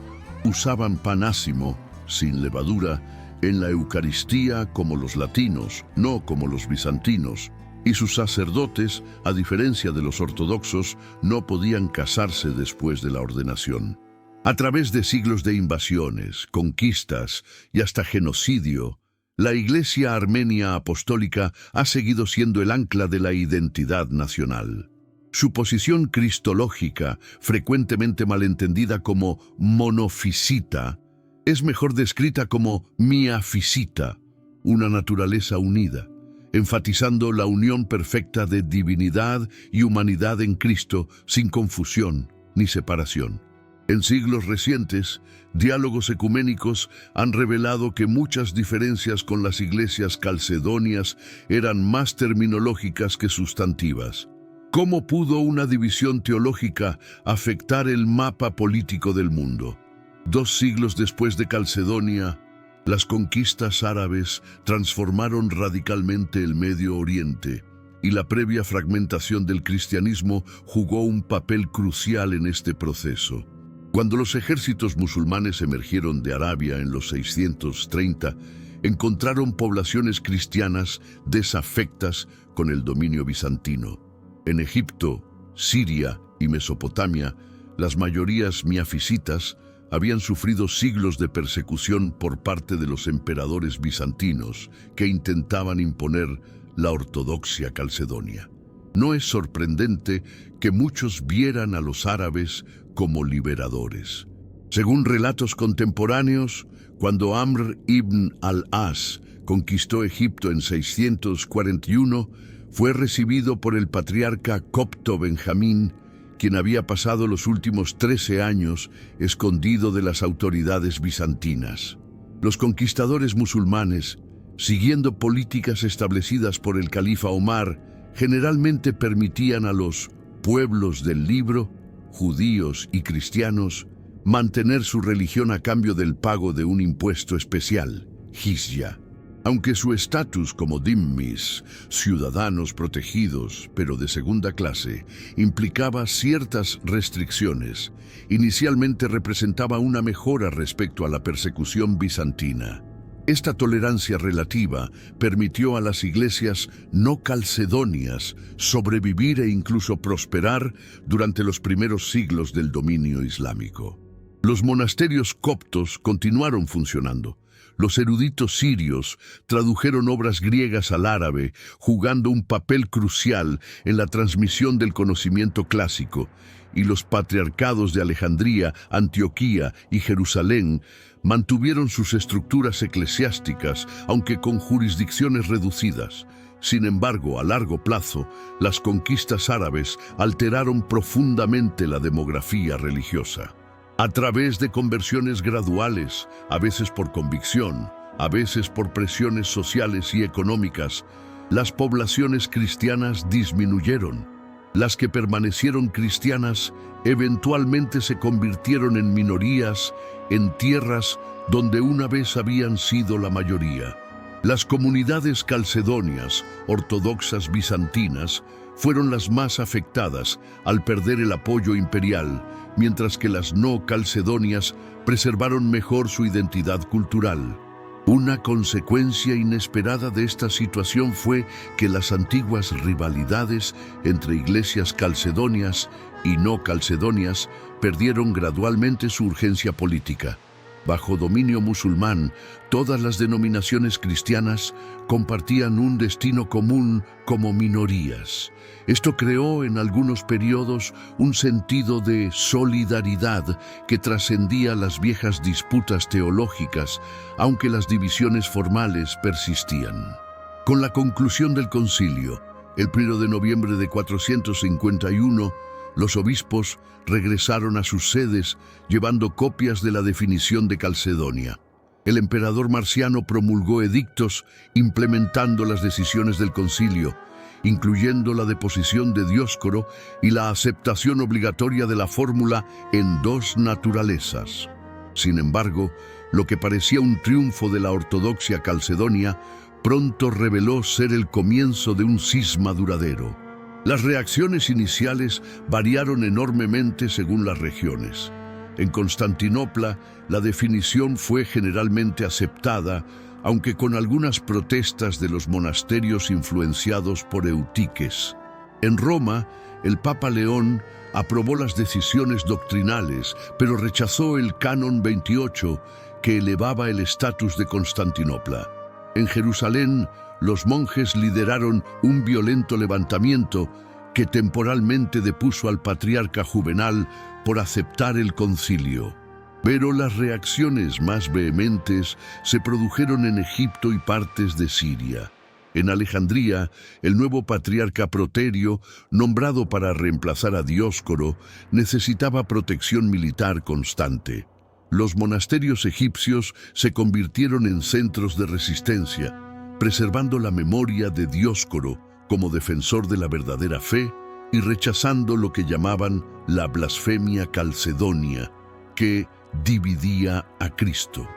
Speaker 1: usaban pan ácimo, sin levadura, en la Eucaristía como los latinos, no como los bizantinos, y sus sacerdotes, a diferencia de los ortodoxos, no podían casarse después de la ordenación. A través de siglos de invasiones, conquistas y hasta genocidio, la Iglesia armenia apostólica ha seguido siendo el ancla de la identidad nacional. Su posición cristológica, frecuentemente malentendida como monofisita, es mejor descrita como miafisita, una naturaleza unida, enfatizando la unión perfecta de divinidad y humanidad en Cristo sin confusión ni separación. En siglos recientes, diálogos ecuménicos han revelado que muchas diferencias con las iglesias calcedonias eran más terminológicas que sustantivas. ¿Cómo pudo una división teológica afectar el mapa político del mundo? 2 siglos después de Calcedonia, las conquistas árabes transformaron radicalmente el Medio Oriente, y la previa fragmentación del cristianismo jugó un papel crucial en este proceso. Cuando los ejércitos musulmanes emergieron de Arabia en los 630, encontraron poblaciones cristianas desafectas con el dominio bizantino. En Egipto, Siria y Mesopotamia, las mayorías miafisitas habían sufrido siglos de persecución por parte de los emperadores bizantinos que intentaban imponer la ortodoxia calcedonia. No es sorprendente que muchos vieran a los árabes como liberadores. Según relatos contemporáneos, cuando Amr ibn al-As conquistó Egipto en 641, fue recibido por el patriarca copto Benjamín, quien había pasado los últimos 13 años escondido de las autoridades bizantinas. Los conquistadores musulmanes, siguiendo políticas establecidas por el califa Omar, generalmente permitían a los pueblos del libro, judíos y cristianos, mantener su religión a cambio del pago de un impuesto especial, jizya. Aunque su estatus como dhimmis, ciudadanos protegidos pero de segunda clase, implicaba ciertas restricciones, inicialmente representaba una mejora respecto a la persecución bizantina. Esta tolerancia relativa permitió a las iglesias no calcedonias sobrevivir e incluso prosperar durante los primeros siglos del dominio islámico. Los monasterios coptos continuaron funcionando. Los eruditos sirios tradujeron obras griegas al árabe, jugando un papel crucial en la transmisión del conocimiento clásico, y los patriarcados de Alejandría, Antioquía y Jerusalén mantuvieron sus estructuras eclesiásticas, aunque con jurisdicciones reducidas. Sin embargo, a largo plazo, las conquistas árabes alteraron profundamente la demografía religiosa. A través de conversiones graduales, a veces por convicción, a veces por presiones sociales y económicas, las poblaciones cristianas disminuyeron. Las que permanecieron cristianas eventualmente se convirtieron en minorías en tierras donde una vez habían sido la mayoría. Las comunidades calcedonias, ortodoxas bizantinas, fueron las más afectadas al perder el apoyo imperial, mientras que las no calcedonias preservaron mejor su identidad cultural. Una consecuencia inesperada de esta situación fue que las antiguas rivalidades entre iglesias calcedonias y no calcedonias perdieron gradualmente su urgencia política. Bajo dominio musulmán, todas las denominaciones cristianas compartían un destino común como minorías. Esto creó en algunos periodos un sentido de solidaridad que trascendía las viejas disputas teológicas, aunque las divisiones formales persistían. Con la conclusión del concilio, el 1 de noviembre de 451, los obispos regresaron a sus sedes llevando copias de la definición de Calcedonia. El emperador Marciano promulgó edictos implementando las decisiones del concilio, incluyendo la deposición de Dioscoro y la aceptación obligatoria de la fórmula en dos naturalezas. Sin embargo, lo que parecía un triunfo de la ortodoxia calcedonia pronto reveló ser el comienzo de un cisma duradero. Las reacciones iniciales variaron enormemente según las regiones. En Constantinopla, la definición fue generalmente aceptada, aunque con algunas protestas de los monasterios influenciados por Eutiques. En Roma, el Papa León aprobó las decisiones doctrinales, pero rechazó el Canon 28, que elevaba el estatus de Constantinopla. En Jerusalén, los monjes lideraron un violento levantamiento que temporalmente depuso al patriarca Juvenal por aceptar el concilio. Pero las reacciones más vehementes se produjeron en Egipto y partes de Siria. En Alejandría, el nuevo patriarca Proterio, nombrado para reemplazar a Dioscoro, necesitaba protección militar constante. Los monasterios egipcios se convirtieron en centros de resistencia, preservando la memoria de Dioscoro como defensor de la verdadera fe y rechazando lo que llamaban la blasfemia calcedonia, que dividía a Cristo.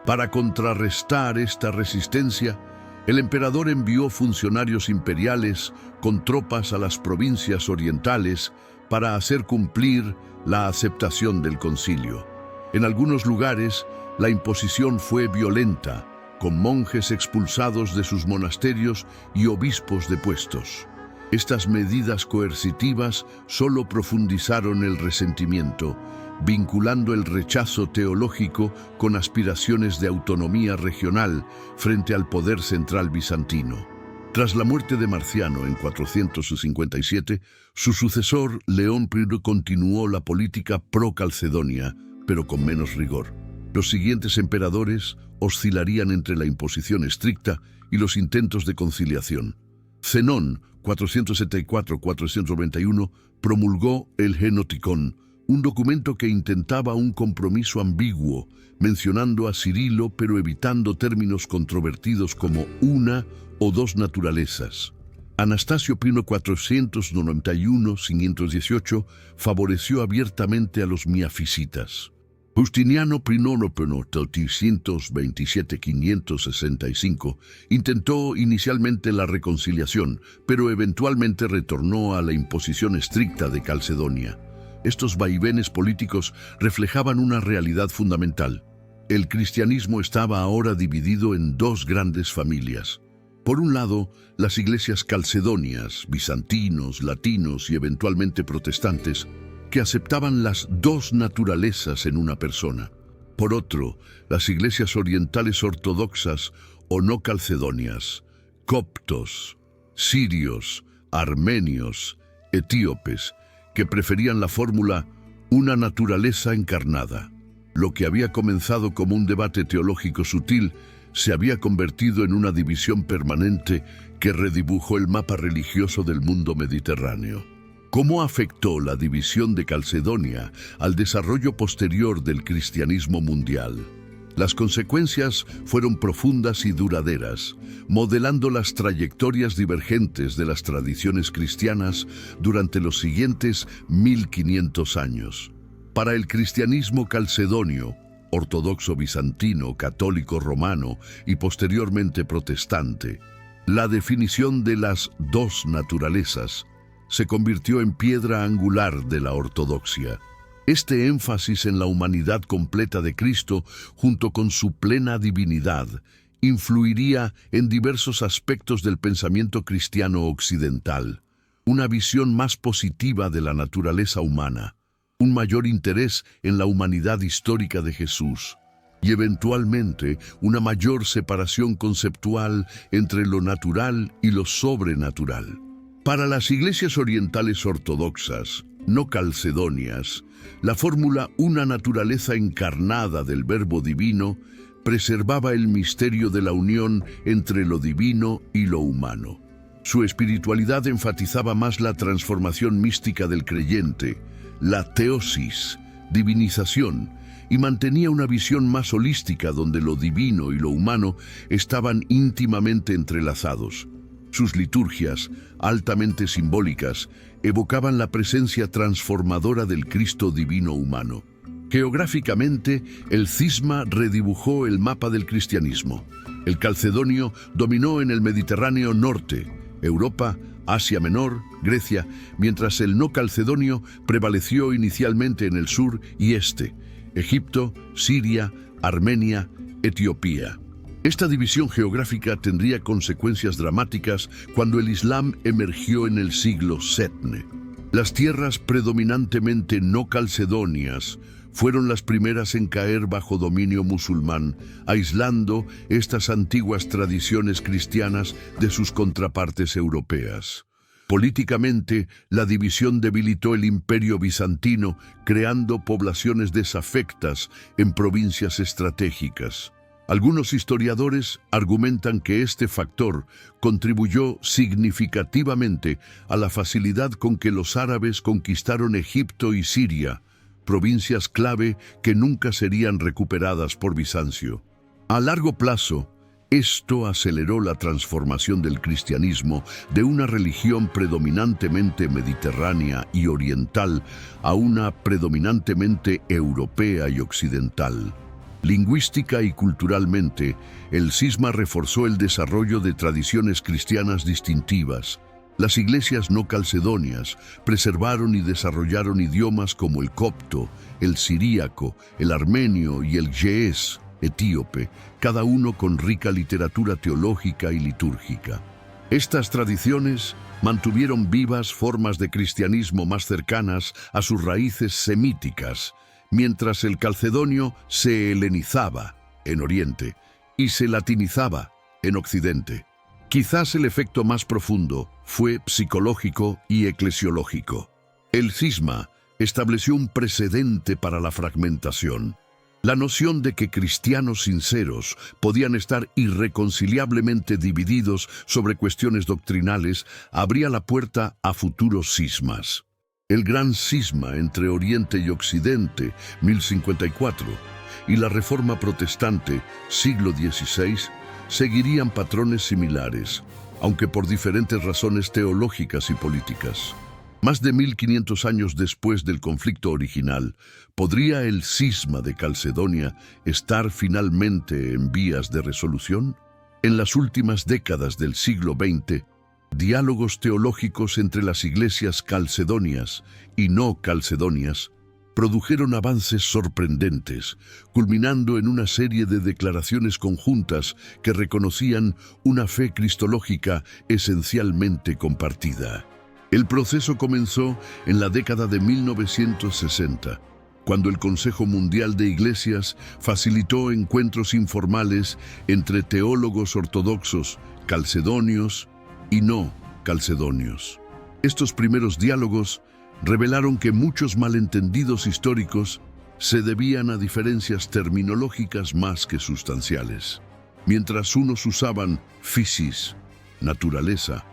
Speaker 1: Para contrarrestar esta resistencia, el emperador envió funcionarios imperiales con tropas a las provincias orientales para hacer cumplir la aceptación del concilio. En algunos lugares, la imposición fue violenta, con monjes expulsados de sus monasterios y obispos depuestos. Estas medidas coercitivas solo profundizaron el resentimiento, vinculando el rechazo teológico con aspiraciones de autonomía regional frente al poder central bizantino. Tras la muerte de Marciano en 457, su sucesor León I continuó la política pro-calcedonia, pero con menos rigor. Los siguientes emperadores oscilarían entre la imposición estricta y los intentos de conciliación. Zenón, 474-491, promulgó el Genoticón, un documento que intentaba un compromiso ambiguo, mencionando a Cirilo pero evitando términos controvertidos como una o dos naturalezas. Anastasio I, 491-518, favoreció abiertamente a los miafisitas. Justiniano I, 327-565, intentó inicialmente la reconciliación, pero eventualmente retornó a la imposición estricta de Calcedonia. Estos vaivenes políticos reflejaban una realidad fundamental. El cristianismo estaba ahora dividido en dos grandes familias. Por un lado, las iglesias calcedonias, bizantinos, latinos y eventualmente protestantes, que aceptaban las dos naturalezas en una persona. Por otro, las iglesias orientales ortodoxas o no calcedonias, coptos, sirios, armenios, etíopes, que preferían la fórmula una naturaleza encarnada. Lo que había comenzado como un debate teológico sutil se había convertido en una división permanente que redibujó el mapa religioso del mundo mediterráneo. ¿Cómo afectó la división de Calcedonia al desarrollo posterior del cristianismo mundial? Las consecuencias fueron profundas y duraderas, modelando las trayectorias divergentes de las tradiciones cristianas durante los siguientes 1500 años. Para el cristianismo calcedonio, ortodoxo bizantino, católico romano y posteriormente protestante, la definición de las dos naturalezas se convirtió en piedra angular de la ortodoxia. Este énfasis en la humanidad completa de Cristo, junto con su plena divinidad, influiría en diversos aspectos del pensamiento cristiano occidental. Una visión más positiva de la naturaleza humana, un mayor interés en la humanidad histórica de Jesús, y eventualmente una mayor separación conceptual entre lo natural y lo sobrenatural. Para las iglesias orientales ortodoxas, no calcedonias, la fórmula una naturaleza encarnada del Verbo divino preservaba el misterio de la unión entre lo divino y lo humano. Su espiritualidad enfatizaba más la transformación mística del creyente, la teosis, divinización, y mantenía una visión más holística donde lo divino y lo humano estaban íntimamente entrelazados. Sus liturgias, altamente simbólicas, evocaban la presencia transformadora del Cristo divino humano. Geográficamente, el cisma redibujó el mapa del cristianismo. El calcedonio dominó en el Mediterráneo norte, Europa, Asia Menor, Grecia, mientras el no calcedonio prevaleció inicialmente en el sur y este, Egipto, Siria, Armenia, Etiopía. Esta división geográfica tendría consecuencias dramáticas cuando el Islam emergió en el siglo VII. Las tierras predominantemente no calcedonias fueron las primeras en caer bajo dominio musulmán, aislando estas antiguas tradiciones cristianas de sus contrapartes europeas. Políticamente, la división debilitó el imperio bizantino, creando poblaciones desafectas en provincias estratégicas. Algunos historiadores argumentan que este factor contribuyó significativamente a la facilidad con que los árabes conquistaron Egipto y Siria, provincias clave que nunca serían recuperadas por Bizancio. A largo plazo, esto aceleró la transformación del cristianismo de una religión predominantemente mediterránea y oriental a una predominantemente europea y occidental. Lingüística y culturalmente, el cisma reforzó el desarrollo de tradiciones cristianas distintivas. Las iglesias no calcedonias preservaron y desarrollaron idiomas como el copto, el siríaco, el armenio y el ge'ez, etíope, cada uno con rica literatura teológica y litúrgica. Estas tradiciones mantuvieron vivas formas de cristianismo más cercanas a sus raíces semíticas, mientras el calcedonio se helenizaba en Oriente y se latinizaba en Occidente. Quizás el efecto más profundo fue psicológico y eclesiológico. El cisma estableció un precedente para la fragmentación. La noción de que cristianos sinceros podían estar irreconciliablemente divididos sobre cuestiones doctrinales abría la puerta a futuros cismas. El gran cisma entre Oriente y Occidente, 1054, y la Reforma Protestante, siglo XVI, seguirían patrones similares, aunque por diferentes razones teológicas y políticas. Más de 1500 años después del conflicto original, ¿podría el cisma de Calcedonia estar finalmente en vías de resolución? En las últimas décadas del siglo XX, diálogos teológicos entre las iglesias calcedonias y no calcedonias produjeron avances sorprendentes, culminando en una serie de declaraciones conjuntas que reconocían una fe cristológica esencialmente compartida. El proceso comenzó en la década de 1960, cuando el Consejo Mundial de Iglesias facilitó encuentros informales entre teólogos ortodoxos, calcedonios y no calcedonios. Estos primeros diálogos revelaron que muchos malentendidos históricos se debían a diferencias terminológicas más que sustanciales. Mientras unos usaban physis, naturaleza,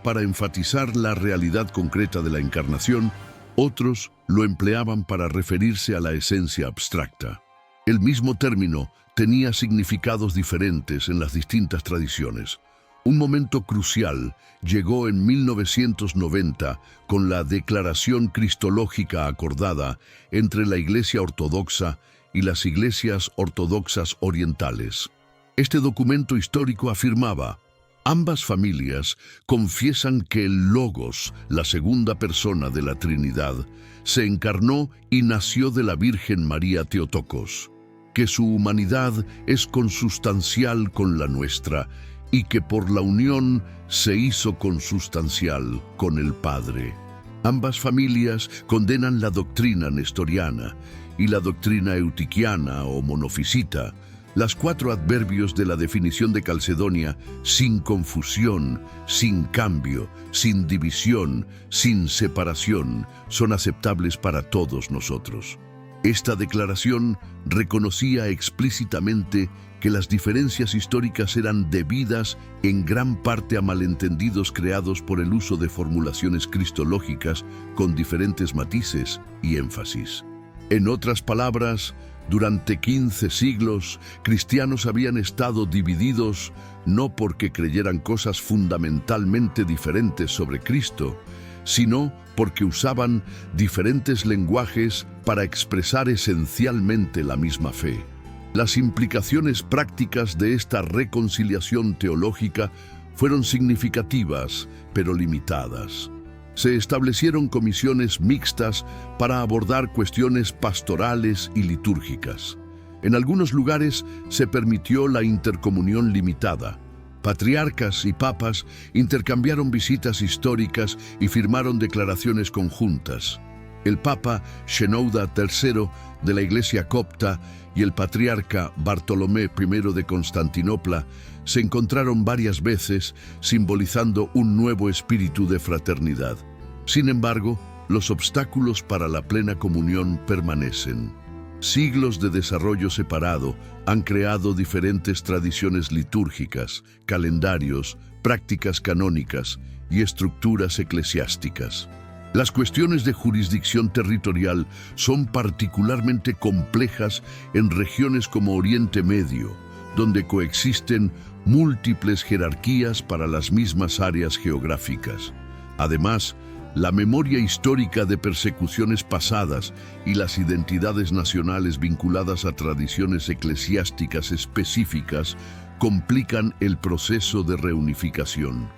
Speaker 1: para enfatizar la realidad concreta de la encarnación, otros lo empleaban para referirse a la esencia abstracta. El mismo término tenía significados diferentes en las distintas tradiciones. Un momento crucial llegó en 1990 con la Declaración Cristológica acordada entre la Iglesia Ortodoxa y las Iglesias Ortodoxas Orientales. Este documento histórico afirmaba: ambas familias confiesan que el Logos, la segunda persona de la Trinidad, se encarnó y nació de la Virgen María Theotokos, que su humanidad es consustancial con la nuestra y que por la unión se hizo consustancial con el Padre. Ambas familias condenan la doctrina nestoriana y la doctrina eutiquiana o monofisita, las cuatro adverbios de la definición de Calcedonia: sin confusión, sin cambio, sin división, sin separación, son aceptables para todos nosotros. Esta declaración reconocía explícitamente que las diferencias históricas eran debidas en gran parte a malentendidos creados por el uso de formulaciones cristológicas con diferentes matices y énfasis. En otras palabras, durante 15 siglos, cristianos habían estado divididos no porque creyeran cosas fundamentalmente diferentes sobre Cristo, sino porque usaban diferentes lenguajes para expresar esencialmente la misma fe. Las implicaciones prácticas de esta reconciliación teológica fueron significativas, pero limitadas. Se establecieron comisiones mixtas para abordar cuestiones pastorales y litúrgicas. En algunos lugares se permitió la intercomunión limitada. Patriarcas y papas intercambiaron visitas históricas y firmaron declaraciones conjuntas. El Papa Shenouda III de la Iglesia Copta y el Patriarca Bartolomé I de Constantinopla se encontraron varias veces, simbolizando un nuevo espíritu de fraternidad. Sin embargo, los obstáculos para la plena comunión permanecen. Siglos de desarrollo separado han creado diferentes tradiciones litúrgicas, calendarios, prácticas canónicas y estructuras eclesiásticas. Las cuestiones de jurisdicción territorial son particularmente complejas en regiones como Oriente Medio, donde coexisten múltiples jerarquías para las mismas áreas geográficas. Además, la memoria histórica de persecuciones pasadas y las identidades nacionales vinculadas a tradiciones eclesiásticas específicas complican el proceso de reunificación.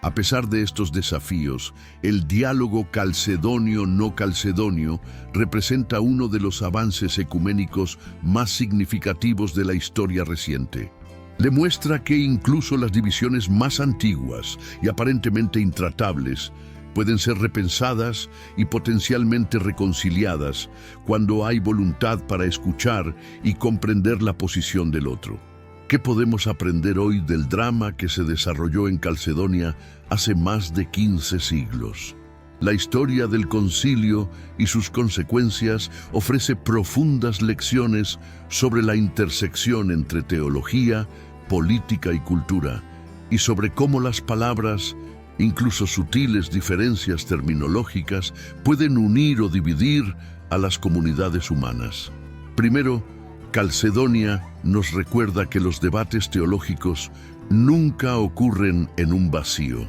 Speaker 1: A pesar de estos desafíos, el diálogo calcedonio-no calcedonio representa uno de los avances ecuménicos más significativos de la historia reciente. Demuestra que incluso las divisiones más antiguas y aparentemente intratables pueden ser repensadas y potencialmente reconciliadas cuando hay voluntad para escuchar y comprender la posición del otro. ¿Qué podemos aprender hoy del drama que se desarrolló en Calcedonia hace más de 15 siglos? La historia del concilio y sus consecuencias ofrece profundas lecciones sobre la intersección entre teología, política y cultura, y sobre cómo las palabras, incluso sutiles diferencias terminológicas, pueden unir o dividir a las comunidades humanas. Primero, Calcedonia nos recuerda que los debates teológicos nunca ocurren en un vacío.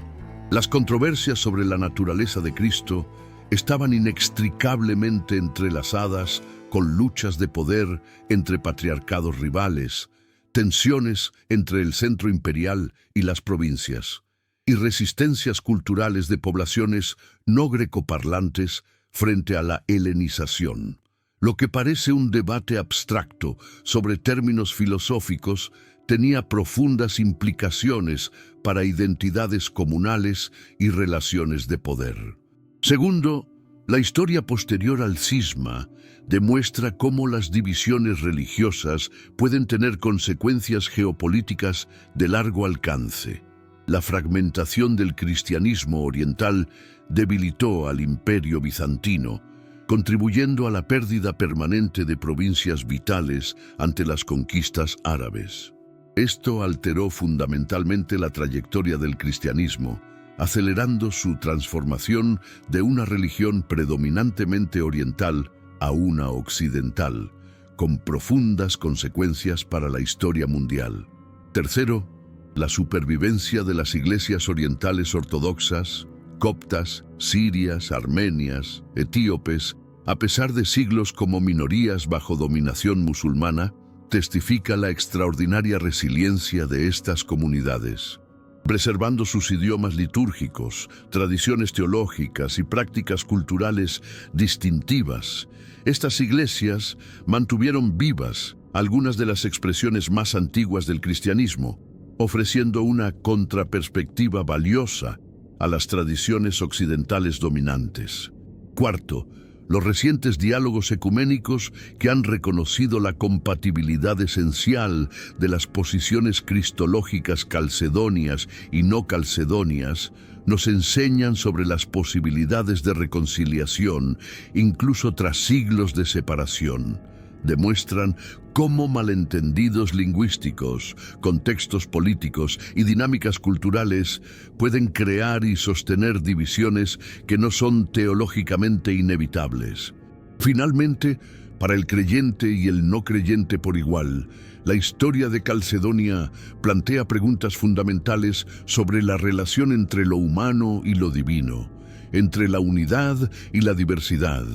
Speaker 1: Las controversias sobre la naturaleza de Cristo estaban inextricablemente entrelazadas con luchas de poder entre patriarcados rivales, tensiones entre el centro imperial y las provincias, y resistencias culturales de poblaciones no grecoparlantes frente a la helenización. Lo que parece un debate abstracto sobre términos filosóficos tenía profundas implicaciones para identidades comunales y relaciones de poder. Segundo, la historia posterior al cisma demuestra cómo las divisiones religiosas pueden tener consecuencias geopolíticas de largo alcance. La fragmentación del cristianismo oriental debilitó al Imperio bizantino, contribuyendo a la pérdida permanente de provincias vitales ante las conquistas árabes. Esto alteró fundamentalmente la trayectoria del cristianismo, acelerando su transformación de una religión predominantemente oriental a una occidental, con profundas consecuencias para la historia mundial. Tercero, la supervivencia de las iglesias orientales ortodoxas, coptas, sirias, armenias, etíopes, a pesar de siglos como minorías bajo dominación musulmana, testifica la extraordinaria resiliencia de estas comunidades. Preservando sus idiomas litúrgicos, tradiciones teológicas y prácticas culturales distintivas, estas iglesias mantuvieron vivas algunas de las expresiones más antiguas del cristianismo, ofreciendo una contraperspectiva valiosa a las tradiciones occidentales dominantes. Cuarto, los recientes diálogos ecuménicos que han reconocido la compatibilidad esencial de las posiciones cristológicas calcedonias y no calcedonias nos enseñan sobre las posibilidades de reconciliación, incluso tras siglos de separación. Demuestran cómo malentendidos lingüísticos, contextos políticos y dinámicas culturales pueden crear y sostener divisiones que no son teológicamente inevitables. Finalmente, para el creyente y el no creyente por igual, la historia de Calcedonia plantea preguntas fundamentales sobre la relación entre lo humano y lo divino, entre la unidad y la diversidad,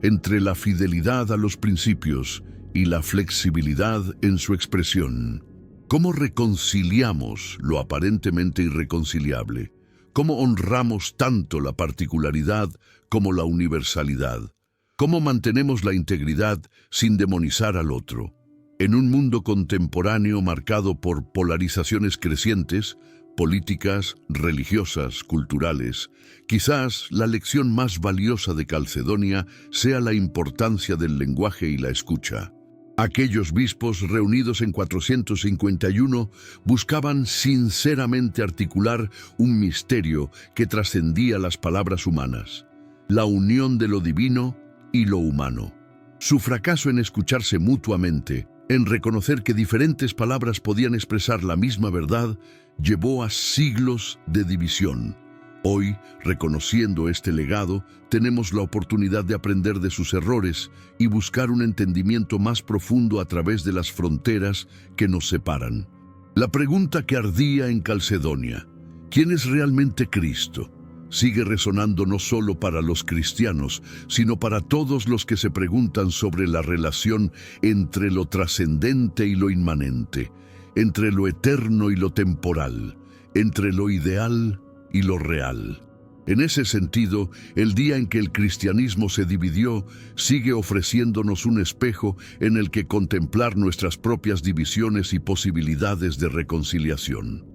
Speaker 1: entre la fidelidad a los principios y la flexibilidad en su expresión. ¿Cómo reconciliamos lo aparentemente irreconciliable? ¿Cómo honramos tanto la particularidad como la universalidad? ¿Cómo mantenemos la integridad sin demonizar al otro? En un mundo contemporáneo marcado por polarizaciones crecientes, políticas, religiosas, culturales, quizás la lección más valiosa de Calcedonia sea la importancia del lenguaje y la escucha. Aquellos bispos reunidos en 451 buscaban sinceramente articular un misterio que trascendía las palabras humanas, la unión de lo divino y lo humano. Su fracaso en escucharse mutuamente, en reconocer que diferentes palabras podían expresar la misma verdad, llevó a siglos de división. Hoy, reconociendo este legado, tenemos la oportunidad de aprender de sus errores y buscar un entendimiento más profundo a través de las fronteras que nos separan. La pregunta que ardía en Calcedonia, ¿quién es realmente Cristo?, sigue resonando no solo para los cristianos, sino para todos los que se preguntan sobre la relación entre lo trascendente y lo inmanente, entre lo eterno y lo temporal, entre lo ideal y lo real. En ese sentido, el día en que el cristianismo se dividió sigue ofreciéndonos un espejo en el que contemplar nuestras propias divisiones y posibilidades de reconciliación.